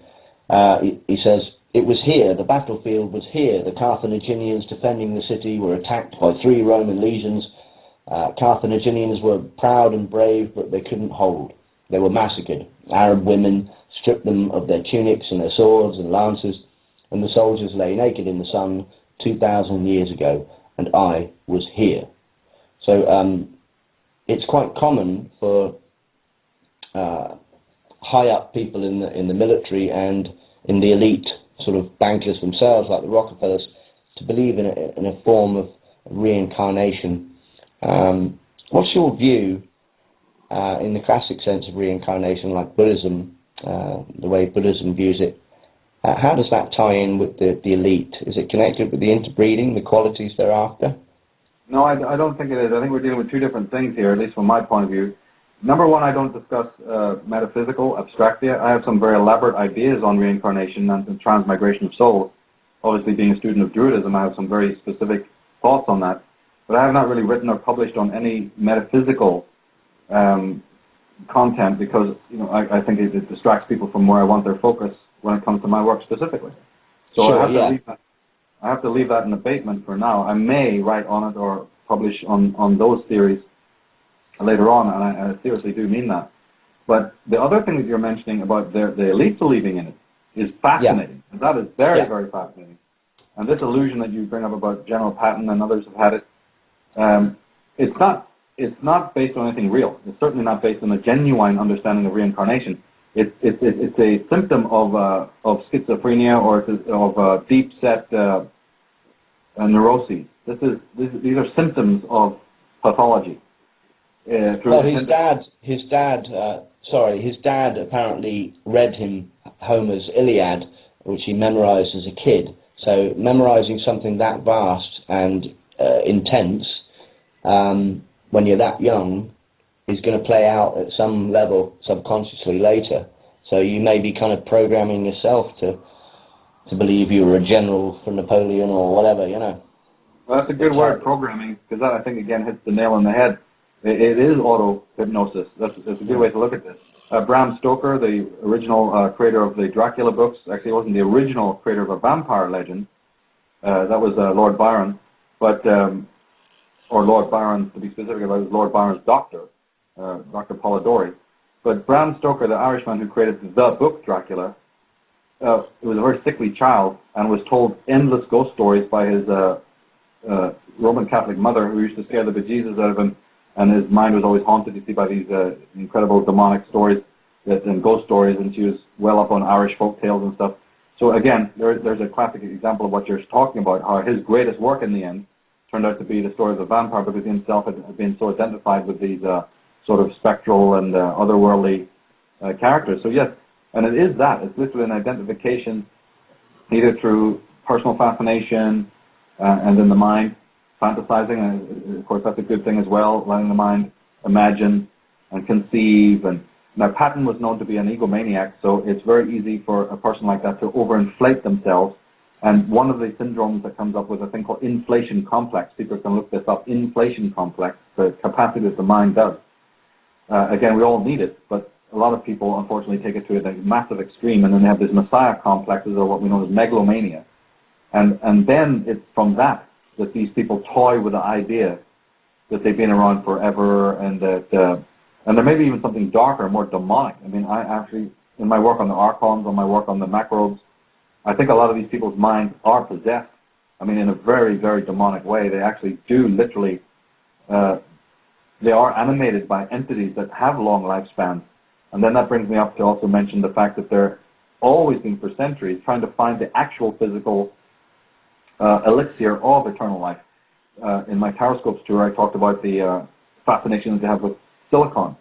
He says, it was here, the battlefield was here, the Carthaginians defending the city were attacked by 3 Roman legions. Carthaginians were proud and brave, but they couldn't hold. They were massacred. Arab women stripped them of their tunics and their swords and lances, and the soldiers lay naked in the sun 2,000 years ago, and I was here. So it's quite common for high-up people in the military and in the elite sort of bankers themselves, like the Rockefellers, to believe in a form of reincarnation. What's your view in the classic sense of reincarnation, like Buddhism, the way Buddhism views it? How does that tie in with the elite? Is it connected with the interbreeding, the qualities thereafter? No, I don't think it is. I think we're dealing with two different things here, at least from my point of view. Number one, I don't discuss metaphysical abstractia. I have some very elaborate ideas on reincarnation and the transmigration of souls. Obviously, being a student of Druidism, I have some very specific thoughts on that. But I have not really written or published on any metaphysical content because I think it distracts people from where I want their focus when it comes to my work specifically. So sure, I have to leave that in abatement for now. I may write on it or publish on those theories later on, and I seriously do mean that. But the other thing that you're mentioning about the elite believing in it is fascinating. Yeah. That is very, very fascinating. And this illusion that you bring up about General Patton and others have had it, it's not based on anything real. It's certainly not based on a genuine understanding of reincarnation. It's a symptom of schizophrenia or of deep-set neuroses. These are symptoms of pathology. Well, his dad apparently read him Homer's Iliad, which he memorized as a kid. So memorizing something that vast and intense when you're that young is going to play out at some level subconsciously later. So you may be kind of programming yourself to believe you were a general for Napoleon or whatever, Well, that's a good word, programming, because that, I think, again, hits the nail on the head. It is auto-hypnosis. That's a good way to look at this. Bram Stoker, the original creator of the Dracula books, actually wasn't the original creator of a vampire legend. That was Lord Byron, or Lord Byron, to be specific, about was Lord Byron's doctor, Dr. Polidori. But Bram Stoker, the Irishman who created the book Dracula, was a very sickly child and was told endless ghost stories by his Roman Catholic mother, who used to scare the bejesus out of him, and his mind was always haunted, you see, by these incredible demonic stories and ghost stories, and she was well up on Irish folk tales and stuff. So again, there's a classic example of what you're talking about, how his greatest work in the end turned out to be the story of the vampire, because he himself had been so identified with these sort of spectral and otherworldly characters. So yes, and it is that. It's literally an identification either through personal fascination and in the mind, fantasizing, and of course that's a good thing as well, letting the mind imagine and conceive. And now Patton was known to be an egomaniac, so it's very easy for a person like that to overinflate themselves. And one of the syndromes that comes up with a thing called inflation complex. People can look this up, inflation complex, the capacity that the mind does. Again, we all need it, but a lot of people unfortunately take it to a massive extreme, and then they have these messiah complexes, or what we know as megalomania. And then it's from that these people toy with the idea that they've been around forever, and that and there may be even something darker, more demonic. I mean, I actually, in my work on the archons, on my work on the macrobes, I think a lot of these people's minds are possessed. I mean, in a very, very demonic way. They actually do literally, they are animated by entities that have long lifespans. And then that brings me up to also mention the fact that they're always been for centuries trying to find the actual physical elixir of eternal life. In my Taroscopic tour, I talked about the fascination that they have with silicon.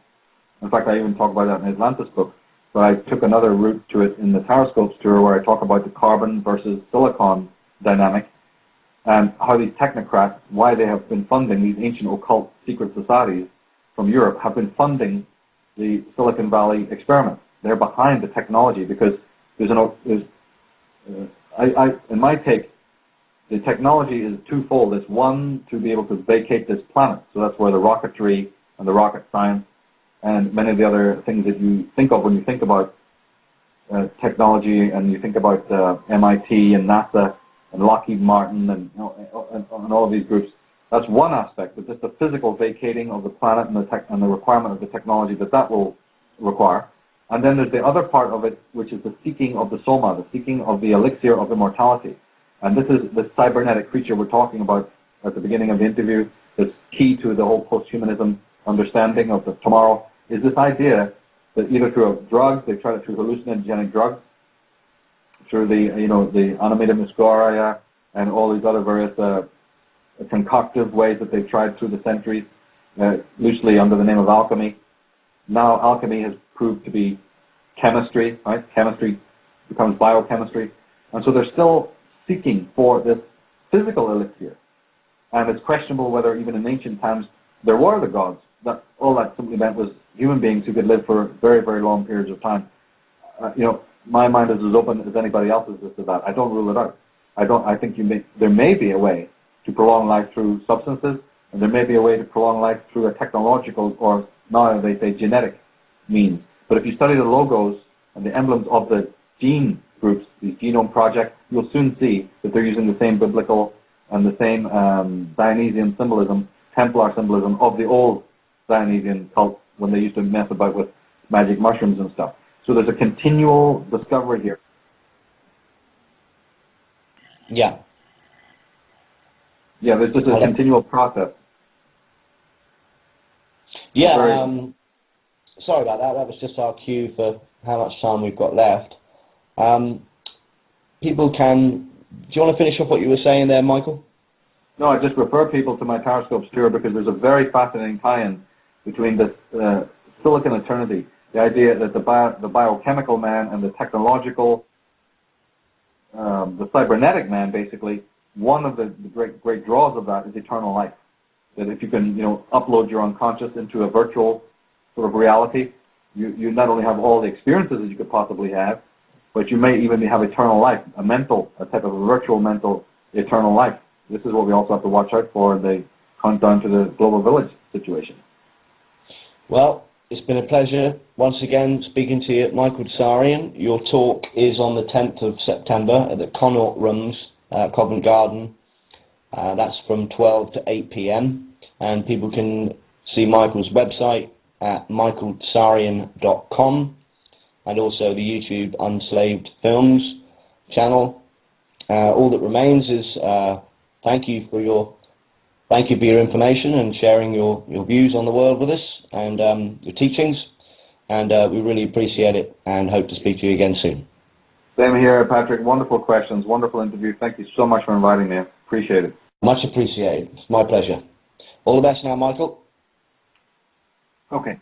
In fact, I even talk about that in Atlantis book. But I took another route to it in the Taroscopic tour, where I talk about the carbon versus silicon dynamic, and how these technocrats, why they have been funding these ancient occult secret societies from Europe, have been funding the Silicon Valley experiment. They're behind the technology because in my take, the technology is twofold. It's one, to be able to vacate this planet. So that's where the rocketry and the rocket science and many of the other things that you think of when you think about technology, and you think about MIT and NASA and Lockheed Martin and all of these groups. That's one aspect, but just the physical vacating of the planet and the requirement of the technology that will require. And then there's the other part of it, which is the seeking of the soma, the seeking of the elixir of immortality. And this is the cybernetic creature we're talking about at the beginning of the interview. That's key to the whole posthumanism understanding of the tomorrow, is this idea that either through drugs, they try it through hallucinogenic drugs, through the animated muscaria and all these other various concoctive ways that they've tried through the centuries, loosely under the name of alchemy. Now alchemy has proved to be chemistry, right? Chemistry becomes biochemistry. And so they're still seeking for this physical elixir. And it's questionable whether even in ancient times there were the gods. That all that simply meant was human beings who could live for very, very long periods of time. My mind is as open as anybody else's as to that. I don't rule it out. I think there may be a way to prolong life through substances, and there may be a way to prolong life through a technological, or now they say genetic means. But if you study the logos and the emblems of the gene groups, these genome projects, you'll soon see that they're using the same biblical and the same Dionysian symbolism, Templar symbolism of the old Dionysian cult when they used to mess about with magic mushrooms and stuff. So there's a continual discovery here. Yeah. Yeah, there's just a continual process. Yeah, sorry about that. That was just our cue for how much time we've got left. People can... Do you want to finish off what you were saying there, Michael? No, I just refer people to my Taroscopic tour because there's a very fascinating tie-in between this silicon eternity, the idea that the biochemical man and the technological, the cybernetic man, basically, one of the great draws of that is eternal life. That if you can, upload your unconscious into a virtual sort of reality, you not only have all the experiences that you could possibly have, but you may even have eternal life, a type of a virtual mental eternal life. This is what we also have to watch out for in the countdown to the global village situation. Well, it's been a pleasure once again speaking to you, Michael Tsarion. Your talk is on the 10th of September at the Connaught Rooms, Covent Garden. That's from 12 to 8 p.m. And people can see Michael's website at michaeltsarion.com, and also the YouTube Unslaved Films channel. All that remains is thank you for your information and sharing your views on the world with us, and your teachings, and we really appreciate it and hope to speak to you again soon. Same here, Patrick. Wonderful questions, wonderful interview. Thank you so much for inviting me. Appreciate it. Much appreciated. It's my pleasure. All the best now, Michael. Okay.